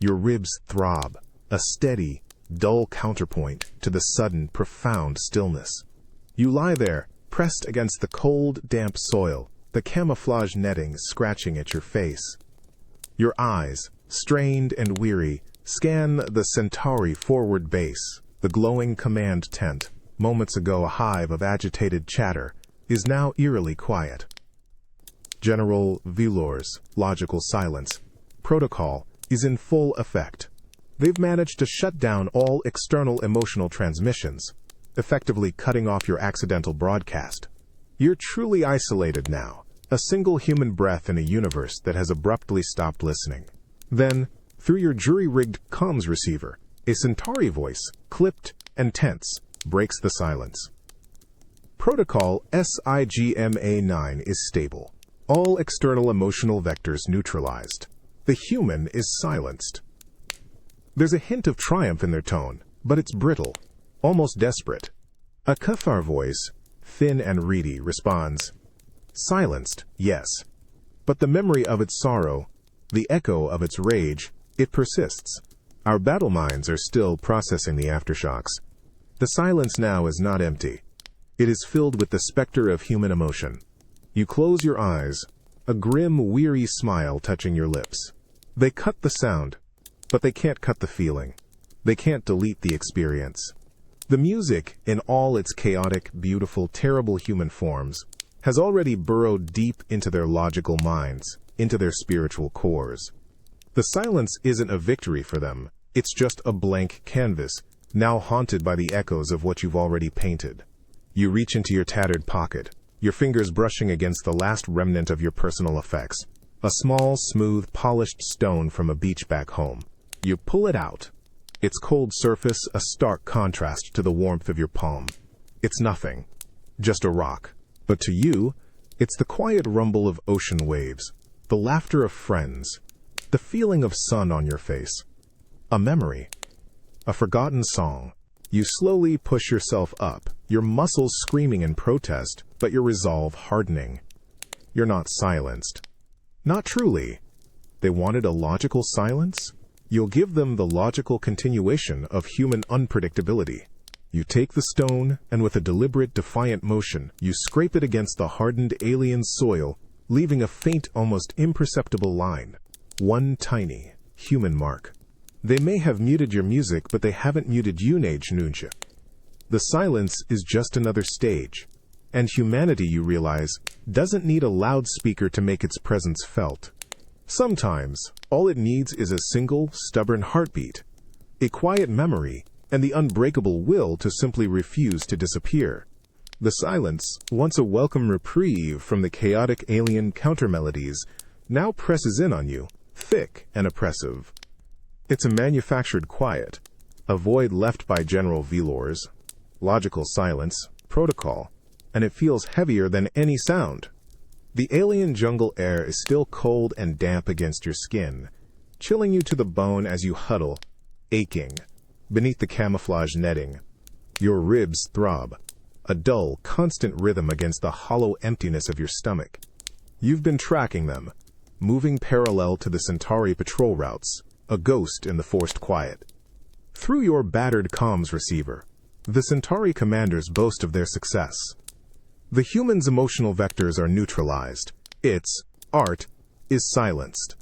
Your ribs throb, a steady, dull counterpoint to the sudden, profound stillness. You lie there, pressed against the cold, damp soil, the camouflage netting scratching at your face. Your eyes, strained and weary, scan the Centauri forward base. The glowing command tent, moments ago a hive of agitated chatter, is now eerily quiet. General Velor's logical silence protocol is in full effect. They've managed to shut down all external emotional transmissions, effectively cutting off your accidental broadcast. You're truly isolated now, a single human breath in a universe that has abruptly stopped listening. Then, through your jury-rigged comms receiver, a Centauri voice, clipped and tense, breaks the silence. Protocol SIGMA-9 is stable. All external emotional vectors neutralized. The human is silenced. There's a hint of triumph in their tone, but it's brittle, almost desperate. A Cathar voice, thin and reedy, responds, "Silenced, yes. But the memory of its sorrow, the echo of its rage, it persists. Our battle minds are still processing the aftershocks. The silence now is not empty. It is filled with the specter of human emotion." You close your eyes, a grim, weary smile touching your lips. They cut the sound, but they can't cut the feeling. They can't delete the experience. The music, in all its chaotic, beautiful, terrible human forms, has already burrowed deep into their logical minds, into their spiritual cores. The silence isn't a victory for them. It's just a blank canvas, now haunted by the echoes of what you've already painted. You reach into your tattered pocket, your fingers brushing against the last remnant of your personal effects, a small, smooth, polished stone from a beach back home. You pull it out. Its cold surface a stark contrast to the warmth of your palm. It's nothing, just a rock. But to you, it's the quiet rumble of ocean waves, the laughter of friends, the feeling of sun on your face. A memory, a forgotten song. You slowly push yourself up, your muscles screaming in protest, but your resolve hardening. You're not silenced. Not truly. They wanted a logical silence? You'll give them the logical continuation of human unpredictability. You take the stone, and with a deliberate, defiant motion, you scrape it against the hardened alien soil, leaving a faint, almost imperceptible line. One tiny, human mark. They may have muted your music, but they haven't muted you, Nunja. The silence is just another stage. And humanity, you realize, doesn't need a loudspeaker to make its presence felt. Sometimes, all it needs is a single, stubborn heartbeat, a quiet memory, and the unbreakable will to simply refuse to disappear. The silence, once a welcome reprieve from the chaotic alien countermelodies, now presses in on you, thick and oppressive. It's a manufactured quiet, a void left by General Velor's logical silence, protocol, and it feels heavier than any sound. The alien jungle air is still cold and damp against your skin, chilling you to the bone as you huddle, aching, beneath the camouflage netting. Your ribs throb, a dull, constant rhythm against the hollow emptiness of your stomach. You've been tracking them, moving parallel to the Centauri patrol routes, a ghost in the forced quiet. Through your battered comms receiver, the Centauri commanders boast of their success. The humans' emotional vectors are neutralized, Its art is silenced.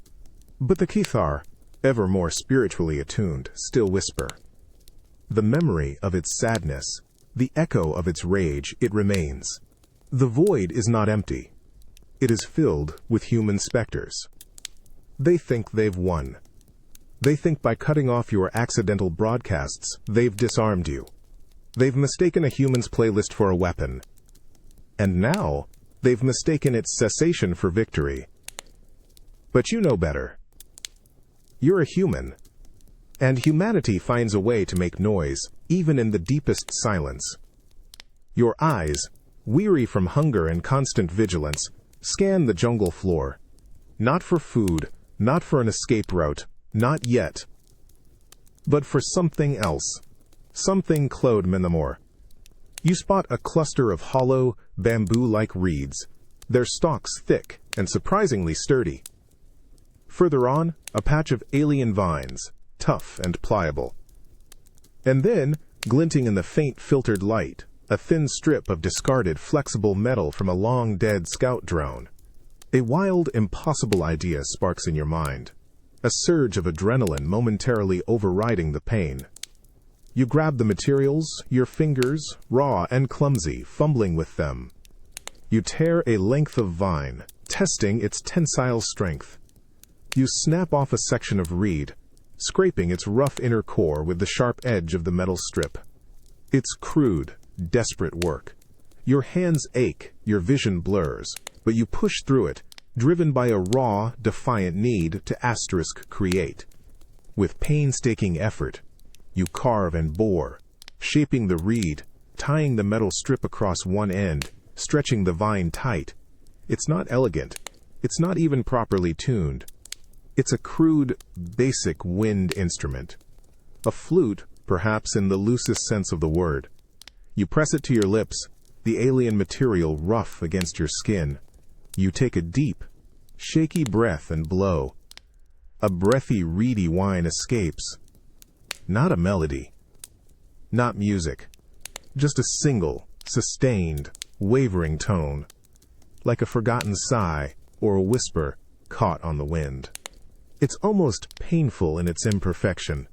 But the Kithar, ever more spiritually attuned, still whisper. The memory of its sadness, the echo of its rage, it remains. The void is not empty. It is filled with human specters. They think they've won. They think by cutting off your accidental broadcasts, they've disarmed you. They've mistaken a human's playlist for a weapon. And now, they've mistaken its cessation for victory. But you know better. You're a human. And humanity finds a way to make noise, even in the deepest silence. Your eyes, weary from hunger and constant vigilance, scan the jungle floor. Not for food, not for an escape route, not yet. But for something else. Something Claude Menamor. You spot a cluster of hollow, bamboo-like reeds, their stalks thick and surprisingly sturdy. Further on, a patch of alien vines, tough and pliable. And then, glinting in the faint filtered light, a thin strip of discarded flexible metal from a long-dead scout drone. A wild, impossible idea sparks in your mind, a surge of adrenaline momentarily overriding the pain. You grab the materials, your fingers, raw and clumsy, fumbling with them. You tear a length of vine, testing its tensile strength. You snap off a section of reed, scraping its rough inner core with the sharp edge of the metal strip. It's crude, desperate work. Your hands ache, your vision blurs, but you push through it, driven by a raw, defiant need to create. With painstaking effort, you carve and bore, shaping the reed, tying the metal strip across one end, stretching the vine tight. It's not elegant. It's not even properly tuned. It's a crude, basic wind instrument. A flute, perhaps in the loosest sense of the word. You press it to your lips, the alien material rough against your skin. You take a deep, shaky breath and blow. A breathy, reedy whine escapes. Not a melody. Not music. Just a single, sustained, wavering tone. Like a forgotten sigh or a whisper caught on the wind. It's almost painful in its imperfection.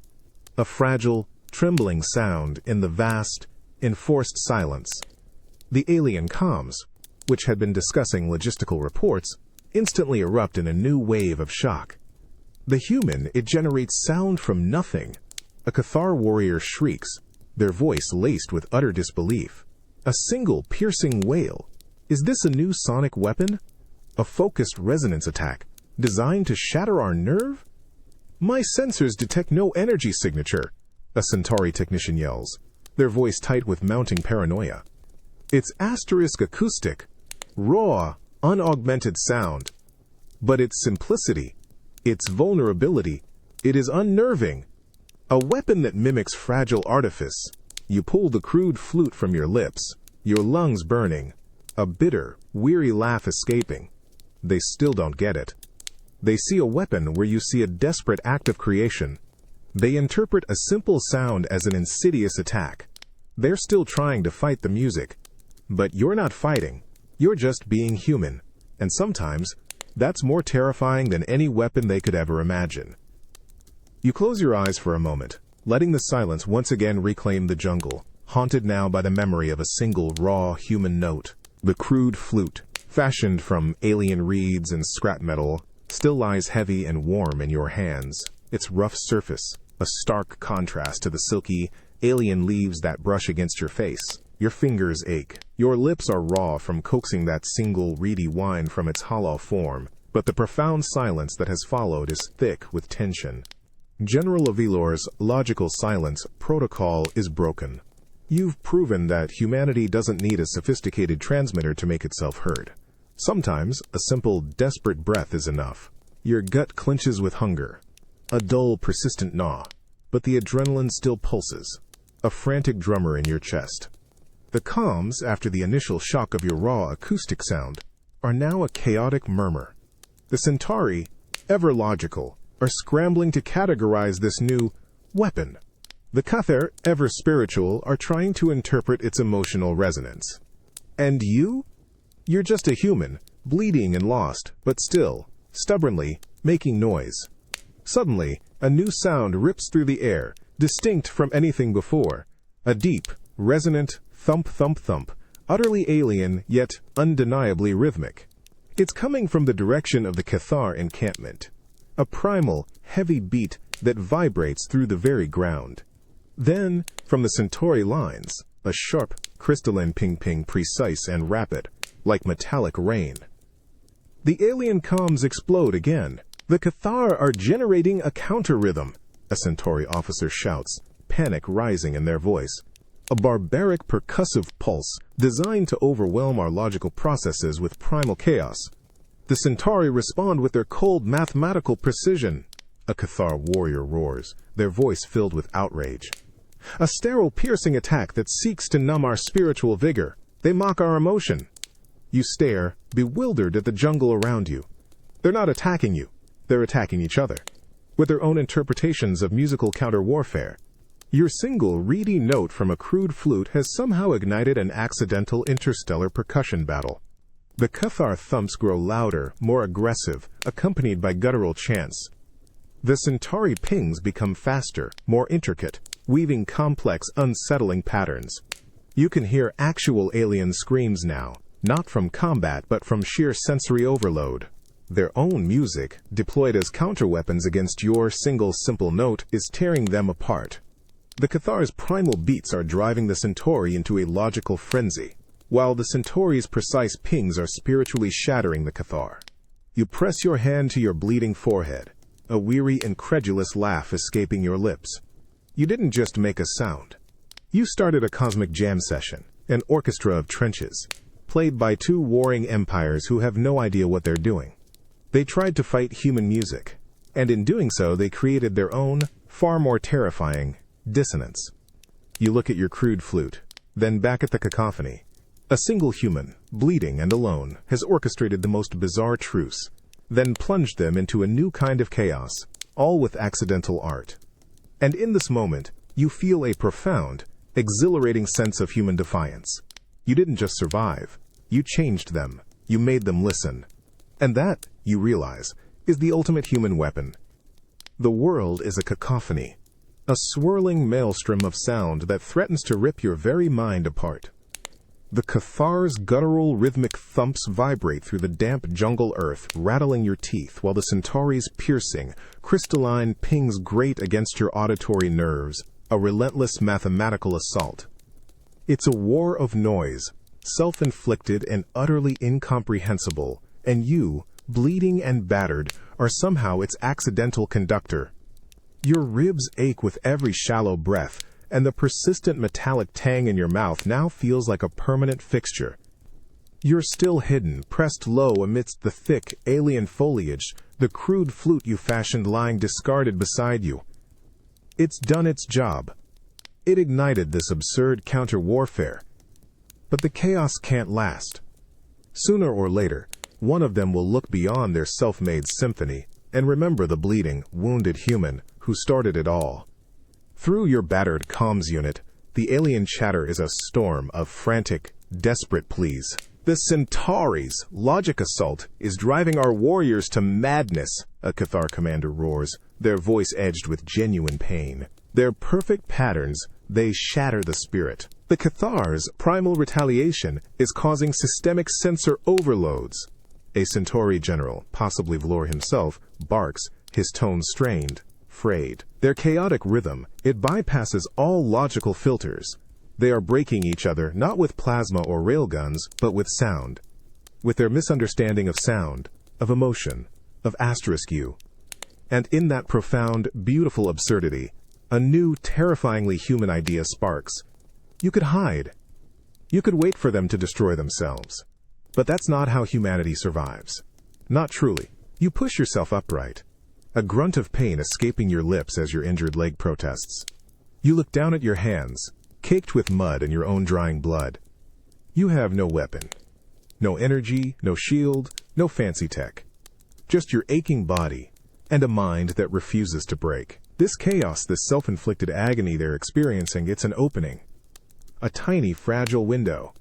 A fragile, trembling sound in the vast, enforced silence. The alien comms, which had been discussing logistical reports, instantly erupt in a new wave of shock. The human, it generates sound from nothing. A Cathar warrior shrieks, their voice laced with utter disbelief. A single piercing wail. Is this a new sonic weapon? A focused resonance attack, designed to shatter our nerve? My sensors detect no energy signature, a Centauri technician yells, their voice tight with mounting paranoia. It's asterisk acoustic, raw, unaugmented sound. But its simplicity, its vulnerability, it is unnerving. A weapon that mimics fragile artifice. You pull the crude flute from your lips, your lungs burning, a bitter, weary laugh escaping. They still don't get it. They see a weapon where you see a desperate act of creation. They interpret a simple sound as an insidious attack. They're still trying to fight the music. But you're not fighting. You're just being human. And sometimes, that's more terrifying than any weapon they could ever imagine. You close your eyes for a moment, letting the silence once again reclaim the jungle, haunted now by the memory of a single raw human note. The crude flute, fashioned from alien reeds and scrap metal, still lies heavy and warm in your hands, its rough surface, a stark contrast to the silky, alien leaves that brush against your face. Your fingers ache. Your lips are raw from coaxing that single reedy whine from its hollow form, but the profound silence that has followed is thick with tension. General Avilor's logical silence protocol is broken. You've proven that humanity doesn't need a sophisticated transmitter to make itself heard. Sometimes, a simple, desperate breath is enough. Your gut clenches with hunger. A dull, persistent gnaw. But the adrenaline still pulses. A frantic drummer in your chest. The comms, after the initial shock of your raw acoustic sound, are now a chaotic murmur. The Centauri, ever logical, are scrambling to categorize this new weapon. The Cathar, ever spiritual, are trying to interpret its emotional resonance. And you? You're just a human, bleeding and lost, but still, stubbornly, making noise. Suddenly, a new sound rips through the air, distinct from anything before. A deep, resonant thump, thump, thump, utterly alien yet undeniably rhythmic. It's coming from the direction of the Cathar encampment. A primal, heavy beat that vibrates through the very ground. Then, from the Centauri lines, a sharp, crystalline ping-ping, precise and rapid, like metallic rain. The alien comms explode again. The Cathar are generating a counter-rhythm, a Centauri officer shouts, panic rising in their voice. A barbaric percussive pulse designed to overwhelm our logical processes with primal chaos. The Centauri respond with their cold mathematical precision. A Cathar warrior roars, their voice filled with outrage. A sterile piercing attack that seeks to numb our spiritual vigor. They mock our emotion. You stare, bewildered at the jungle around you. They're not attacking you. They're attacking each other, with their own interpretations of musical counter-warfare. Your single, reedy note from a crude flute has somehow ignited an accidental interstellar percussion battle. The Cathar thumps grow louder, more aggressive, accompanied by guttural chants. The Centauri pings become faster, more intricate, weaving complex, unsettling patterns. You can hear actual alien screams now, not from combat but from sheer sensory overload. Their own music, deployed as counterweapons against your single simple note, is tearing them apart. The Cathar's primal beats are driving the Centauri into a logical frenzy, while the Centauri's precise pings are spiritually shattering the Cathar. You press your hand to your bleeding forehead, a weary, incredulous laugh escaping your lips. You didn't just make a sound. You started a cosmic jam session, an orchestra of trenches, played by two warring empires who have no idea what they're doing. They tried to fight human music, and in doing so they created their own, far more terrifying, dissonance. You look at your crude flute, then back at the cacophony. A single human, bleeding and alone, has orchestrated the most bizarre truce, then plunged them into a new kind of chaos, all with accidental art. And in this moment, you feel a profound, exhilarating sense of human defiance. You didn't just survive, you changed them, you made them listen. And that, you realize, is the ultimate human weapon. The world is a cacophony, a swirling maelstrom of sound that threatens to rip your very mind apart. The Cathar's guttural rhythmic thumps vibrate through the damp jungle earth, rattling your teeth, while the Centauri's piercing, crystalline pings grate against your auditory nerves, a relentless mathematical assault. It's a war of noise, self-inflicted and utterly incomprehensible, and you, bleeding and battered, are somehow its accidental conductor. Your ribs ache with every shallow breath, and the persistent metallic tang in your mouth now feels like a permanent fixture. You're still hidden, pressed low amidst the thick, alien foliage, the crude flute you fashioned lying discarded beside you. It's done its job. It ignited this absurd counter-warfare. But the chaos can't last. Sooner or later, one of them will look beyond their self-made symphony and remember the bleeding, wounded human who started it all. Through your battered comms unit, the alien chatter is a storm of frantic, desperate pleas. The Centauri's logic assault is driving our warriors to madness, a Cathar commander roars, their voice edged with genuine pain. Their perfect patterns, they shatter the spirit. The Cathar's primal retaliation is causing systemic sensor overloads. A Centauri general, possibly Vlor himself, barks, his tone strained, frayed. Their chaotic rhythm, it bypasses all logical filters. They are breaking each other not with plasma or railguns, but with sound. With their misunderstanding of sound, of emotion, of asterisk U. And in that profound, beautiful absurdity, a new, terrifyingly human idea sparks. You could hide. You could wait for them to destroy themselves. But that's not how humanity survives. Not truly. You push yourself upright, a grunt of pain escaping your lips as your injured leg protests. You look down at your hands, caked with mud and your own drying blood. You have no weapon. No energy, no shield, no fancy tech. Just your aching body and a mind that refuses to break. This chaos, this self-inflicted agony they're experiencing, it's an opening. A tiny, fragile window.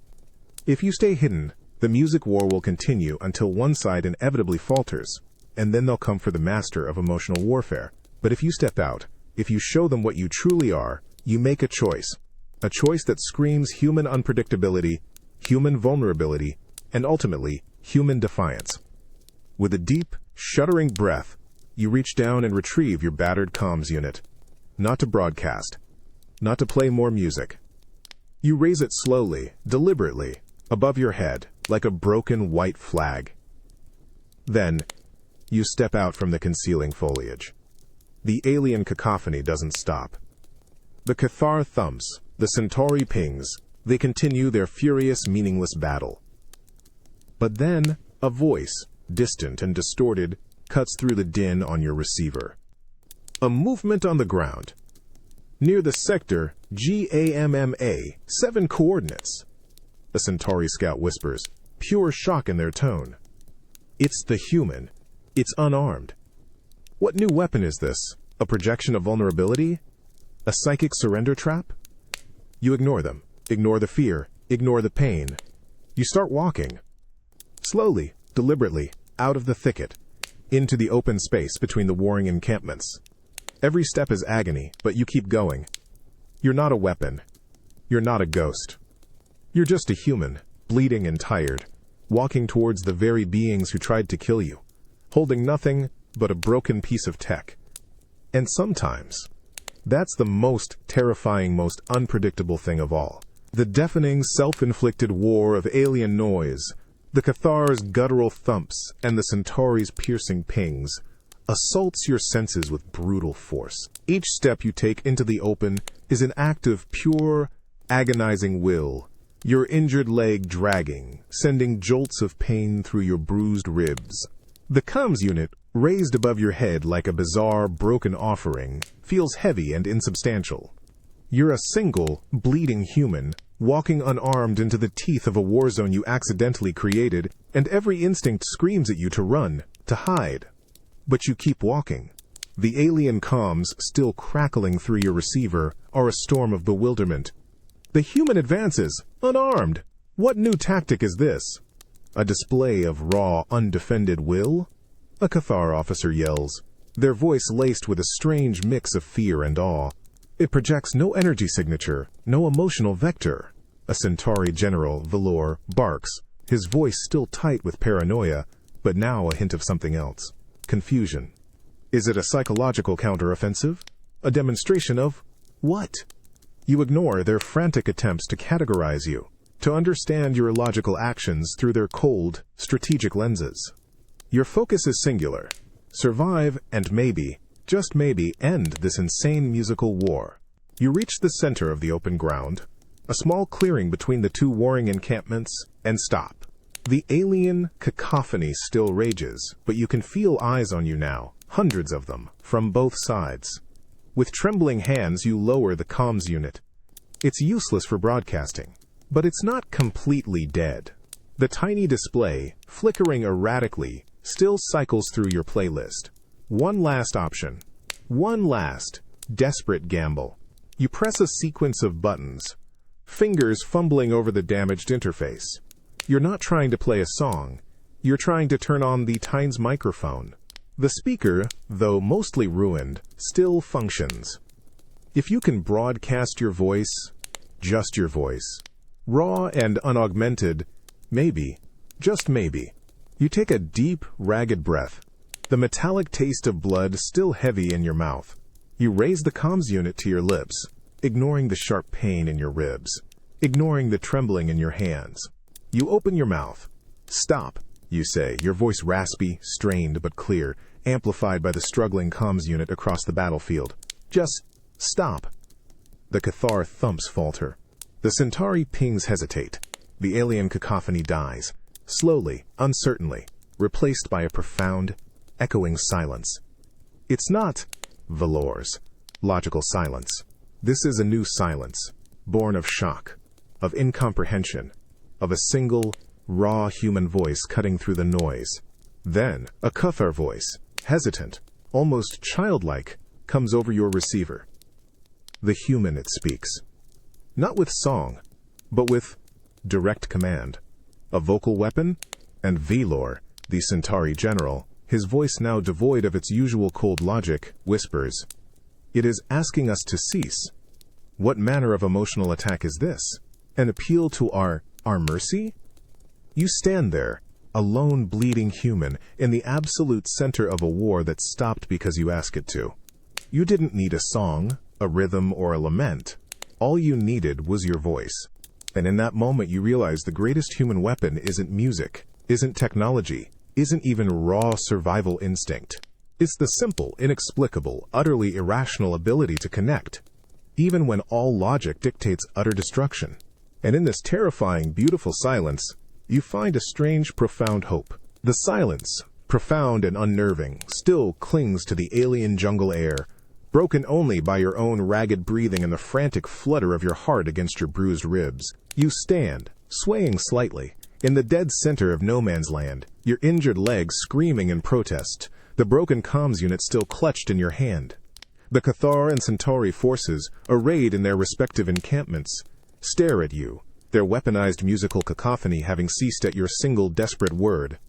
If you stay hidden, The music war will continue until one side inevitably falters, and then they'll come for the master of emotional warfare. But if you step out, if you show them what you truly are, you make a choice that screams human unpredictability, human vulnerability, and ultimately, human defiance. With a deep, shuddering breath, you reach down and retrieve your battered comms unit. Not to broadcast, not to play more music. You raise it slowly, deliberately, above your head, like a broken white flag. Then, you step out from the concealing foliage. The alien cacophony doesn't stop. The Cathar thumps, the Centauri pings, they continue their furious, meaningless battle. But then, a voice, distant and distorted, cuts through the din on your receiver. A movement on the ground. Near the sector GAMMA, 7 coordinates. A Centauri scout whispers, pure shock in their tone. It's the human. It's unarmed. What new weapon is this? A projection of vulnerability? A psychic surrender trap? You ignore them. Ignore the fear. Ignore the pain. You start walking. Slowly, deliberately, out of the thicket, into the open space between the warring encampments. Every step is agony, but you keep going. You're not a weapon. You're not a ghost. You're just a human, bleeding and tired, walking towards the very beings who tried to kill you, holding nothing but a broken piece of tech. And sometimes, that's the most terrifying, most unpredictable thing of all. The deafening, self-inflicted war of alien noise, the Cathar's guttural thumps, and the Centauri's piercing pings, assaults your senses with brutal force. Each step you take into the open is an act of pure, agonizing will, your injured leg dragging, sending jolts of pain through your bruised ribs. The comms unit, raised above your head like a bizarre, broken offering, feels heavy and insubstantial. You're a single, bleeding human, walking unarmed into the teeth of a war zone you accidentally created, and every instinct screams at you to run, to hide. But you keep walking. The alien comms, still crackling through your receiver, are a storm of bewilderment. The human advances, unarmed. What new tactic is this? A display of raw, undefended will? A Cathar officer yells, their voice laced with a strange mix of fear and awe. It projects no energy signature, no emotional vector. A Centauri general, Valor, barks, his voice still tight with paranoia, but now a hint of something else. Confusion. Is it a psychological counteroffensive? A demonstration of what? You ignore their frantic attempts to categorize you, to understand your illogical actions through their cold, strategic lenses. Your focus is singular. Survive and maybe, just maybe, end this insane musical war. You reach the center of the open ground, a small clearing between the two warring encampments, and stop. The alien cacophony still rages, but you can feel eyes on you now, hundreds of them, from both sides. With trembling hands, you lower the comms unit. It's useless for broadcasting, but it's not completely dead. The tiny display, flickering erratically, still cycles through your playlist. One last option. One last, desperate gamble. You press a sequence of buttons, fingers fumbling over the damaged interface. You're not trying to play a song. You're trying to turn on the Tynes microphone. The speaker, though mostly ruined, still functions. If you can broadcast your voice, just your voice, raw and unaugmented, maybe, just maybe, you take a deep, ragged breath, the metallic taste of blood still heavy in your mouth. You raise the comms unit to your lips, ignoring the sharp pain in your ribs, ignoring the trembling in your hands. You open your mouth. Stop, you say, your voice raspy, strained but clear, amplified by the struggling comms unit across the battlefield. Just stop. The Cathar thumps falter. The Centauri pings hesitate. The alien cacophony dies, slowly, uncertainly, replaced by a profound, echoing silence. It's not Valor's logical silence. This is a new silence, born of shock, of incomprehension, of a single, raw human voice cutting through the noise. Then, a Cathar voice, hesitant, almost childlike, comes over your receiver. The human it speaks. Not with song, but with direct command. A vocal weapon? And Velor, the Centauri general, his voice now devoid of its usual cold logic, whispers, "It is asking us to cease." What manner of emotional attack is this? An appeal to our mercy? You stand there, a lone bleeding human, in the absolute center of a war that stopped because you asked it to. You didn't need a song, a rhythm, or a lament. All you needed was your voice. And in that moment you realize the greatest human weapon isn't music, isn't technology, isn't even raw survival instinct. It's the simple, inexplicable, utterly irrational ability to connect, even when all logic dictates utter destruction. And in this terrifying, beautiful silence, you find a strange, profound hope. The silence, profound and unnerving, still clings to the alien jungle air, broken only by your own ragged breathing and the frantic flutter of your heart against your bruised ribs. You stand, swaying slightly, in the dead center of no man's land, your injured leg screaming in protest, the broken comms unit still clutched in your hand. The Cathar and Centauri forces, arrayed in their respective encampments, stare at you, their weaponized musical cacophony having ceased at your single desperate word.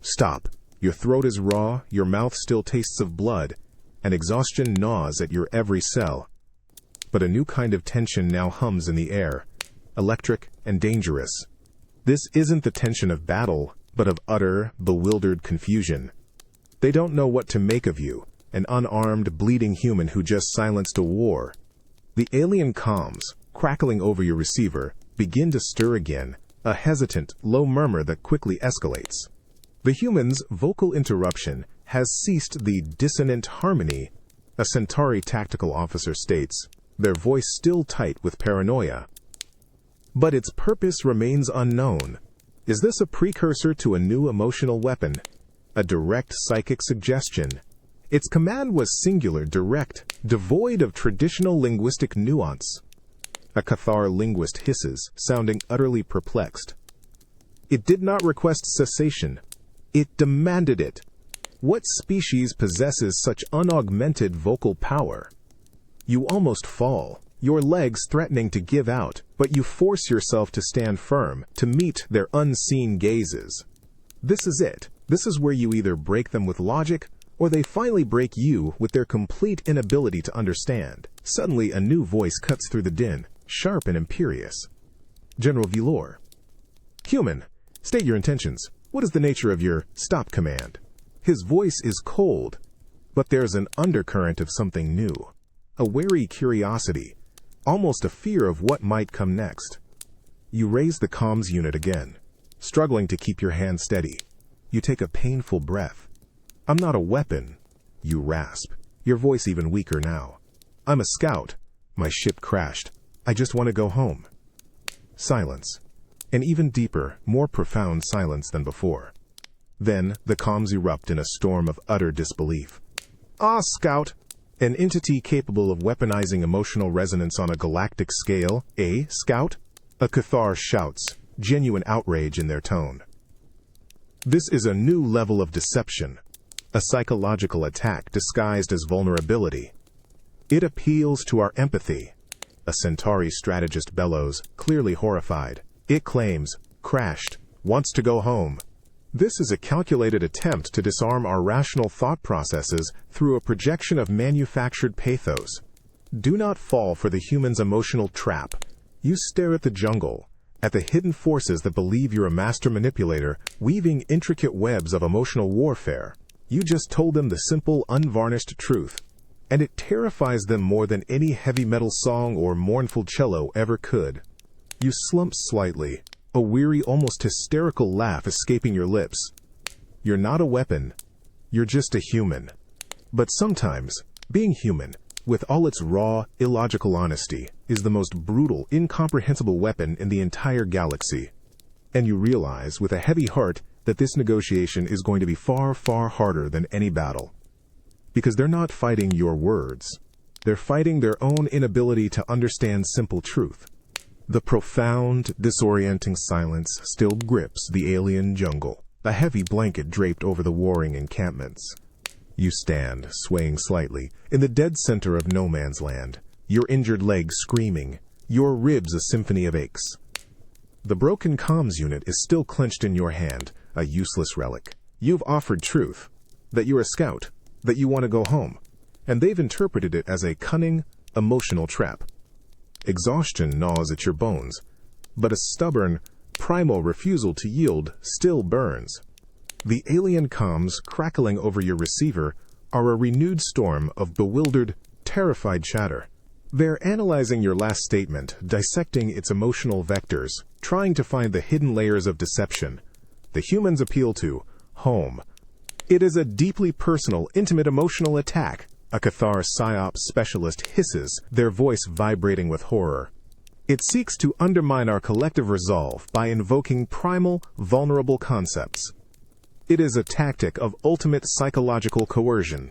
Stop. Your throat is raw, your mouth still tastes of blood, and exhaustion gnaws at your every cell. But a new kind of tension now hums in the air, electric and dangerous. This isn't the tension of battle, but of utter, bewildered confusion. They don't know what to make of you, an unarmed, bleeding human who just silenced a war. The alien comms, crackling over your receiver, begin to stir again, a hesitant, low murmur that quickly escalates. The human's vocal interruption has ceased the dissonant harmony, a Centauri tactical officer states, their voice still tight with paranoia. But its purpose remains unknown. Is this a precursor to a new emotional weapon? A direct psychic suggestion? Its command was singular, direct, devoid of traditional linguistic nuance. A Cathar linguist hisses, sounding utterly perplexed. It did not request cessation. It demanded it. What species possesses such unaugmented vocal power? You almost fall, your legs threatening to give out, but you force yourself to stand firm, to meet their unseen gazes. This is it. This is where you either break them with logic, or they finally break you with their complete inability to understand. Suddenly a new voice cuts through the din, sharp and imperious. General Velor. Human, state your intentions. What is the nature of your stop command? His voice is cold, but there's an undercurrent of something new. A wary curiosity, almost a fear of what might come next. You raise the comms unit again, struggling to keep your hand steady. You take a painful breath. I'm not a weapon, you rasp, your voice even weaker now. I'm a scout. My ship crashed. I just want to go home. Silence. An even deeper, more profound silence than before. Then the comms erupt in a storm of utter disbelief. Ah, Scout! An entity capable of weaponizing emotional resonance on a galactic scale, eh, Scout? A Cathar shouts, genuine outrage in their tone. This is a new level of deception, a psychological attack disguised as vulnerability. It appeals to our empathy. A Centauri strategist bellows, clearly horrified. It claims, crashed, wants to go home. This is a calculated attempt to disarm our rational thought processes through a projection of manufactured pathos. Do not fall for the human's emotional trap. You stare at the jungle, at the hidden forces that believe you're a master manipulator, weaving intricate webs of emotional warfare. You just told them the simple, unvarnished truth, and it terrifies them more than any heavy metal song or mournful cello ever could. You slump slightly, a weary, almost hysterical laugh escaping your lips. You're not a weapon. You're just a human. But sometimes, being human, with all its raw, illogical honesty, is the most brutal, incomprehensible weapon in the entire galaxy. And you realize, with a heavy heart, that this negotiation is going to be far, far harder than any battle. Because they're not fighting your words. They're fighting their own inability to understand simple truth. The profound, disorienting silence still grips the alien jungle, a heavy blanket draped over the warring encampments. You stand, swaying slightly, in the dead center of no man's land, your injured leg screaming, your ribs a symphony of aches. The broken comms unit is still clenched in your hand, a useless relic. You've offered truth, that you're a scout, that you want to go home, and they've interpreted it as a cunning, emotional trap. Exhaustion gnaws at your bones, but a stubborn, primal refusal to yield still burns. The alien comms crackling over your receiver are a renewed storm of bewildered, terrified chatter. They're analyzing your last statement, dissecting its emotional vectors, trying to find the hidden layers of deception. The humans appeal to home. It is a deeply personal, intimate emotional attack. A Cathar PSYOP specialist hisses, their voice vibrating with horror. It seeks to undermine our collective resolve by invoking primal, vulnerable concepts. It is a tactic of ultimate psychological coercion.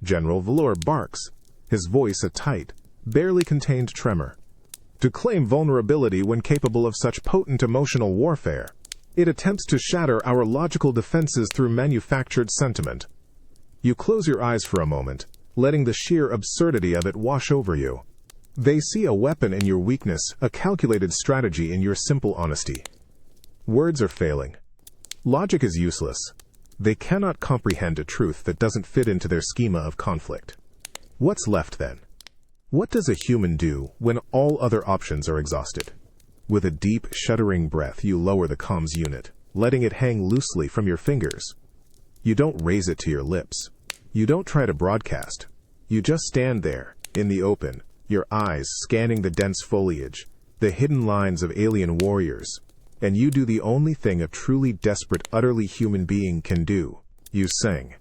General Valor barks, his voice a tight, barely contained tremor. To claim vulnerability when capable of such potent emotional warfare, it attempts to shatter our logical defenses through manufactured sentiment. You close your eyes for a moment, letting the sheer absurdity of it wash over you. They see a weapon in your weakness, a calculated strategy in your simple honesty. Words are failing. Logic is useless. They cannot comprehend a truth that doesn't fit into their schema of conflict. What's left then? What does a human do when all other options are exhausted? With a deep, shuddering breath, you lower the comms unit, letting it hang loosely from your fingers. You don't raise it to your lips. You don't try to broadcast. You just stand there, in the open, your eyes scanning the dense foliage, the hidden lines of alien warriors, and you do the only thing a truly desperate, utterly human being can do. You sing.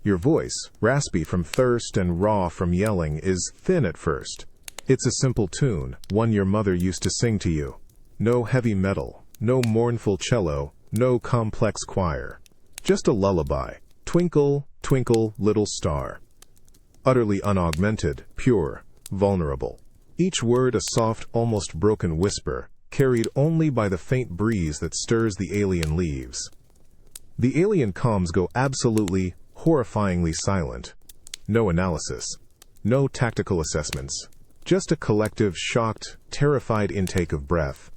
Your voice, raspy from thirst and raw from yelling, is thin at first. It's a simple tune, one your mother used to sing to you. No heavy metal, no mournful cello, no complex choir. Just a lullaby. Twinkle, twinkle, little star. Utterly unaugmented, pure, vulnerable. Each word a soft, almost broken whisper, carried only by the faint breeze that stirs the alien leaves. The alien comms go absolutely, horrifyingly silent. No analysis. No tactical assessments. Just a collective, shocked, terrified intake of breath.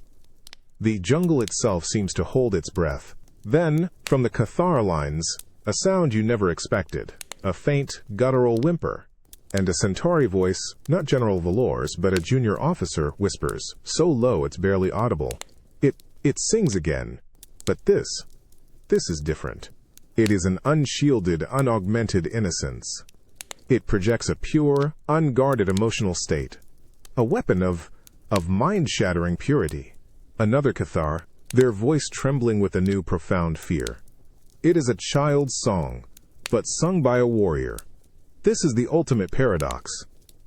The jungle itself seems to hold its breath. Then, from the Cathar lines, a sound you never expected. A faint, guttural whimper. And a Centauri voice, not General Valor's, but a junior officer, whispers, so low it's barely audible. It sings again. But this is different. It is an unshielded, unaugmented innocence. It projects a pure, unguarded emotional state. A weapon of mind-shattering purity. Another Cathar, their voice trembling with a new profound fear. It is a child's song, but sung by a warrior. This is the ultimate paradox.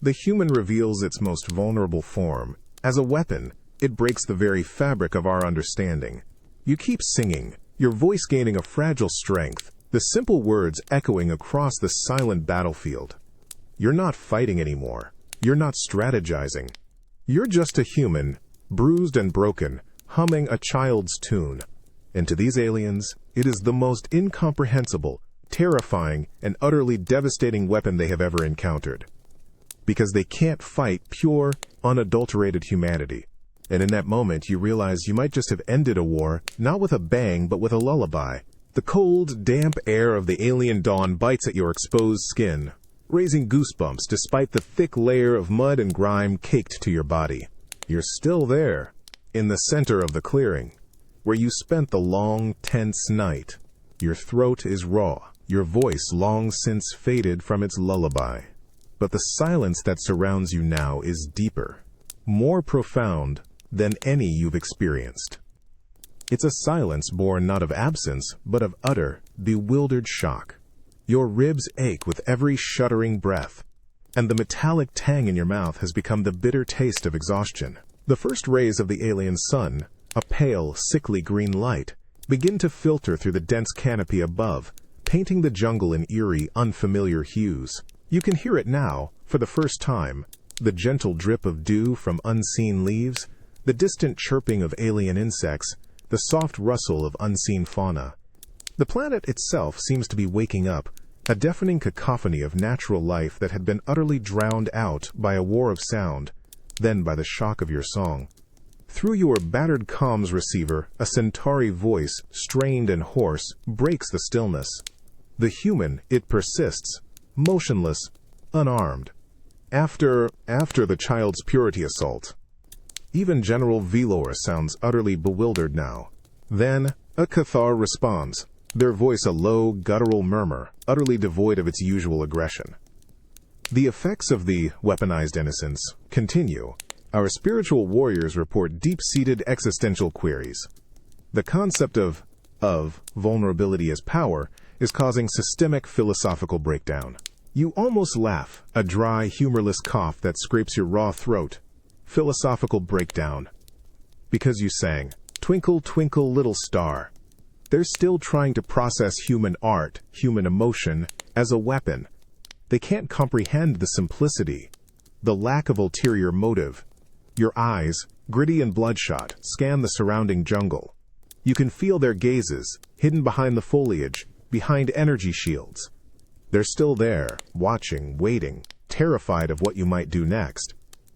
The human reveals its most vulnerable form. As a weapon, it breaks the very fabric of our understanding. You keep singing, your voice gaining a fragile strength, the simple words echoing across the silent battlefield. You're not fighting anymore. You're not strategizing. You're just a human, bruised and broken, humming a child's tune. And to these aliens, it is the most incomprehensible, terrifying, and utterly devastating weapon they have ever encountered. Because they can't fight pure, unadulterated humanity. And in that moment, you realize you might just have ended a war, not with a bang, but with a lullaby. The cold, damp air of the alien dawn bites at your exposed skin, raising goosebumps despite the thick layer of mud and grime caked to your body. You're still there, in the center of the clearing, where you spent the long, tense night. Your throat is raw, your voice long since faded from its lullaby. But the silence that surrounds you now is deeper, more profound than any you've experienced. It's a silence born not of absence, but of utter, bewildered shock. Your ribs ache with every shuddering breath, and the metallic tang in your mouth has become the bitter taste of exhaustion. The first rays of the alien sun, a pale, sickly green light, begin to filter through the dense canopy above, painting the jungle in eerie, unfamiliar hues. You can hear it now, for the first time, the gentle drip of dew from unseen leaves, the distant chirping of alien insects, the soft rustle of unseen fauna. The planet itself seems to be waking up, a deafening cacophony of natural life that had been utterly drowned out by a war of sound, then by the shock of your song. Through your battered comms receiver, a Centauri voice, strained and hoarse, breaks the stillness. The human, it persists, motionless, unarmed. After the child's purity assault. Even General Velor sounds utterly bewildered now. Then, a Cathar responds, their voice a low, guttural murmur, utterly devoid of its usual aggression. The effects of the weaponized innocence continue. Our spiritual warriors report deep-seated existential queries. The concept of vulnerability as power is causing systemic philosophical breakdown. You almost laugh, a dry, humorless cough that scrapes your raw throat. Philosophical breakdown. Because you sang, "Twinkle, twinkle, little star." They're still trying to process human art, human emotion, as a weapon. They can't comprehend the simplicity, the lack of ulterior motive. Your eyes, gritty and bloodshot, scan the surrounding jungle. You can feel their gazes, hidden behind the foliage, behind energy shields. They're still there, watching, waiting, terrified of what you might do next.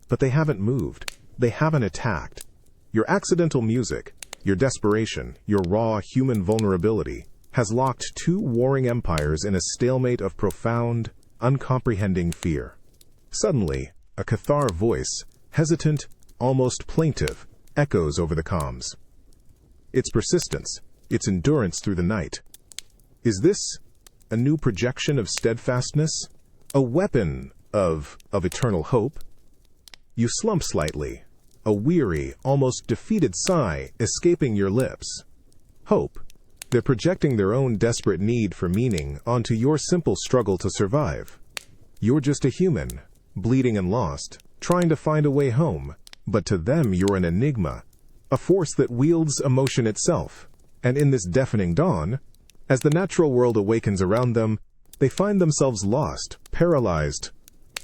But they haven't moved. They haven't attacked. Your accidental music, your desperation, your raw human vulnerability, has locked two warring empires in a stalemate of profound, uncomprehending fear. Suddenly, a Cathar voice, hesitant, almost plaintive, echoes over the comms. Its persistence, its endurance through the night. Is this a new projection of steadfastness? A weapon of eternal hope? You slump slightly, a weary, almost defeated sigh escaping your lips. Hope. They're projecting their own desperate need for meaning onto your simple struggle to survive. You're just a human, bleeding and lost, trying to find a way home, but to them you're an enigma, a force that wields emotion itself. And in this deafening dawn, as the natural world awakens around them, they find themselves lost, paralyzed,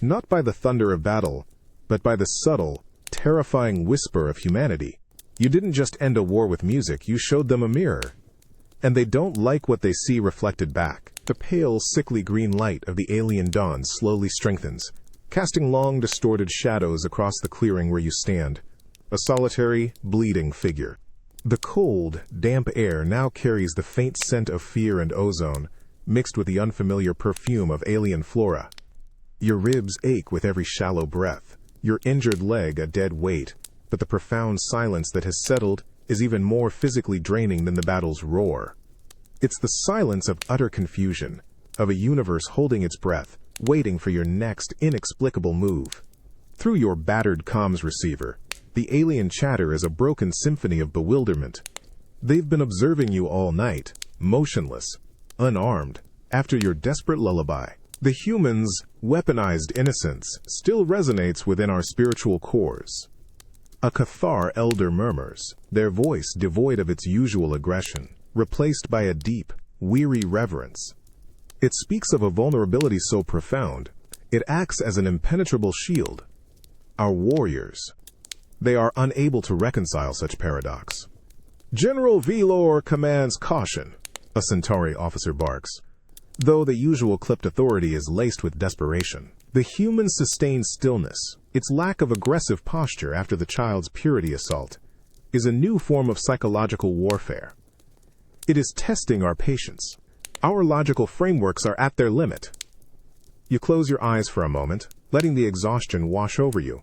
not by the thunder of battle, but by the subtle, terrifying whisper of humanity. You didn't just end a war with music, you showed them a mirror. And they don't like what they see reflected back. The pale, sickly green light of the alien dawn slowly strengthens, casting long, distorted shadows across the clearing where you stand, a solitary, bleeding figure. The cold, damp air now carries the faint scent of fear and ozone, mixed with the unfamiliar perfume of alien flora. Your ribs ache with every shallow breath, your injured leg a dead weight, but the profound silence that has settled is even more physically draining than the battle's roar. It's the silence of utter confusion, of a universe holding its breath, waiting for your next inexplicable move. Through your battered comms receiver, the alien chatter is a broken symphony of bewilderment. They've been observing you all night, motionless, unarmed, after your desperate lullaby. The human's weaponized innocence still resonates within our spiritual cores. A Cathar elder murmurs, their voice devoid of its usual aggression, replaced by a deep, weary reverence. It speaks of a vulnerability so profound, it acts as an impenetrable shield. Our warriors. They are unable to reconcile such paradox. "General Velor commands caution," a Centauri officer barks, though the usual clipped authority is laced with desperation. The human sustained stillness, its lack of aggressive posture after the child's purity assault, is a new form of psychological warfare. It is testing our patience. Our logical frameworks are at their limit. You close your eyes for a moment, letting the exhaustion wash over you.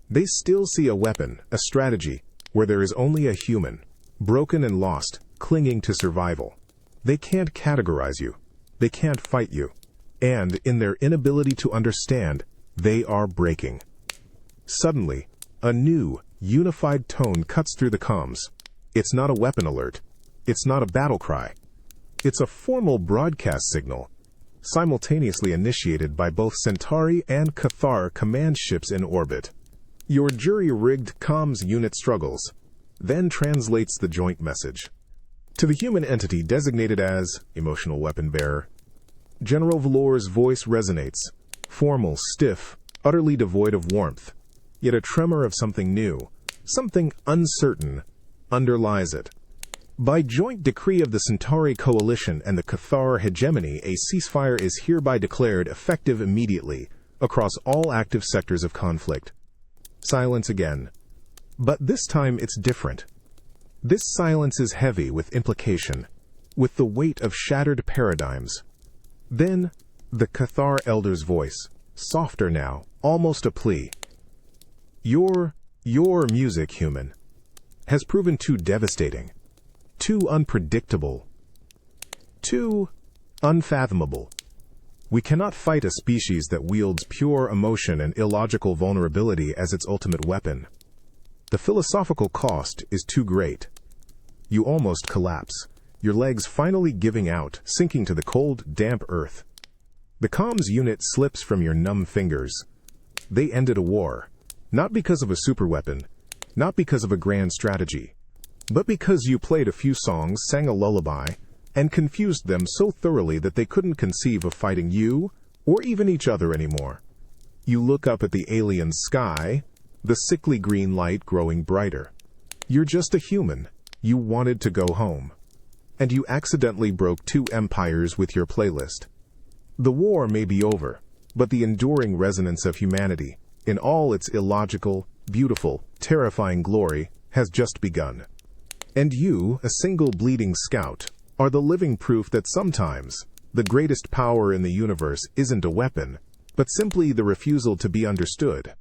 They still see a weapon, a strategy, where there is only a human, broken and lost, clinging to survival. They can't categorize you. They can't fight you. And in their inability to understand, they are breaking. Suddenly, a new, unified tone cuts through the comms. It's not a weapon alert. It's not a battle cry. It's a formal broadcast signal, simultaneously initiated by both Centauri and Cathar command ships in orbit. Your jury-rigged comms unit struggles, then translates the joint message. To the human entity designated as emotional weapon bearer, General Velor's voice resonates, formal, stiff, utterly devoid of warmth, yet a tremor of something new, something uncertain, underlies it. By joint decree of the Centauri Coalition and the Cathar hegemony, a ceasefire is hereby declared effective immediately across all active sectors of conflict. Silence again. But this time it's different. This silence is heavy with implication, with the weight of shattered paradigms. Then, the Cathar elder's voice, softer now, almost a plea. Your music, human, has proven too devastating, too unpredictable, too unfathomable. We cannot fight a species that wields pure emotion and illogical vulnerability as its ultimate weapon. The philosophical cost is too great. You almost collapse, your legs finally giving out, sinking to the cold, damp earth. The comms unit slips from your numb fingers. They ended a war, not because of a superweapon, not because of a grand strategy, but because you played a few songs, sang a lullaby, and confused them so thoroughly that they couldn't conceive of fighting you or even each other anymore. You look up at the alien sky, the sickly green light growing brighter. You're just a human. You wanted to go home. And you accidentally broke 2 empires with your playlist. The war may be over, but the enduring resonance of humanity, in all its illogical, beautiful, terrifying glory, has just begun. And you, a single bleeding scout, are the living proof that sometimes the greatest power in the universe isn't a weapon, but simply the refusal to be understood.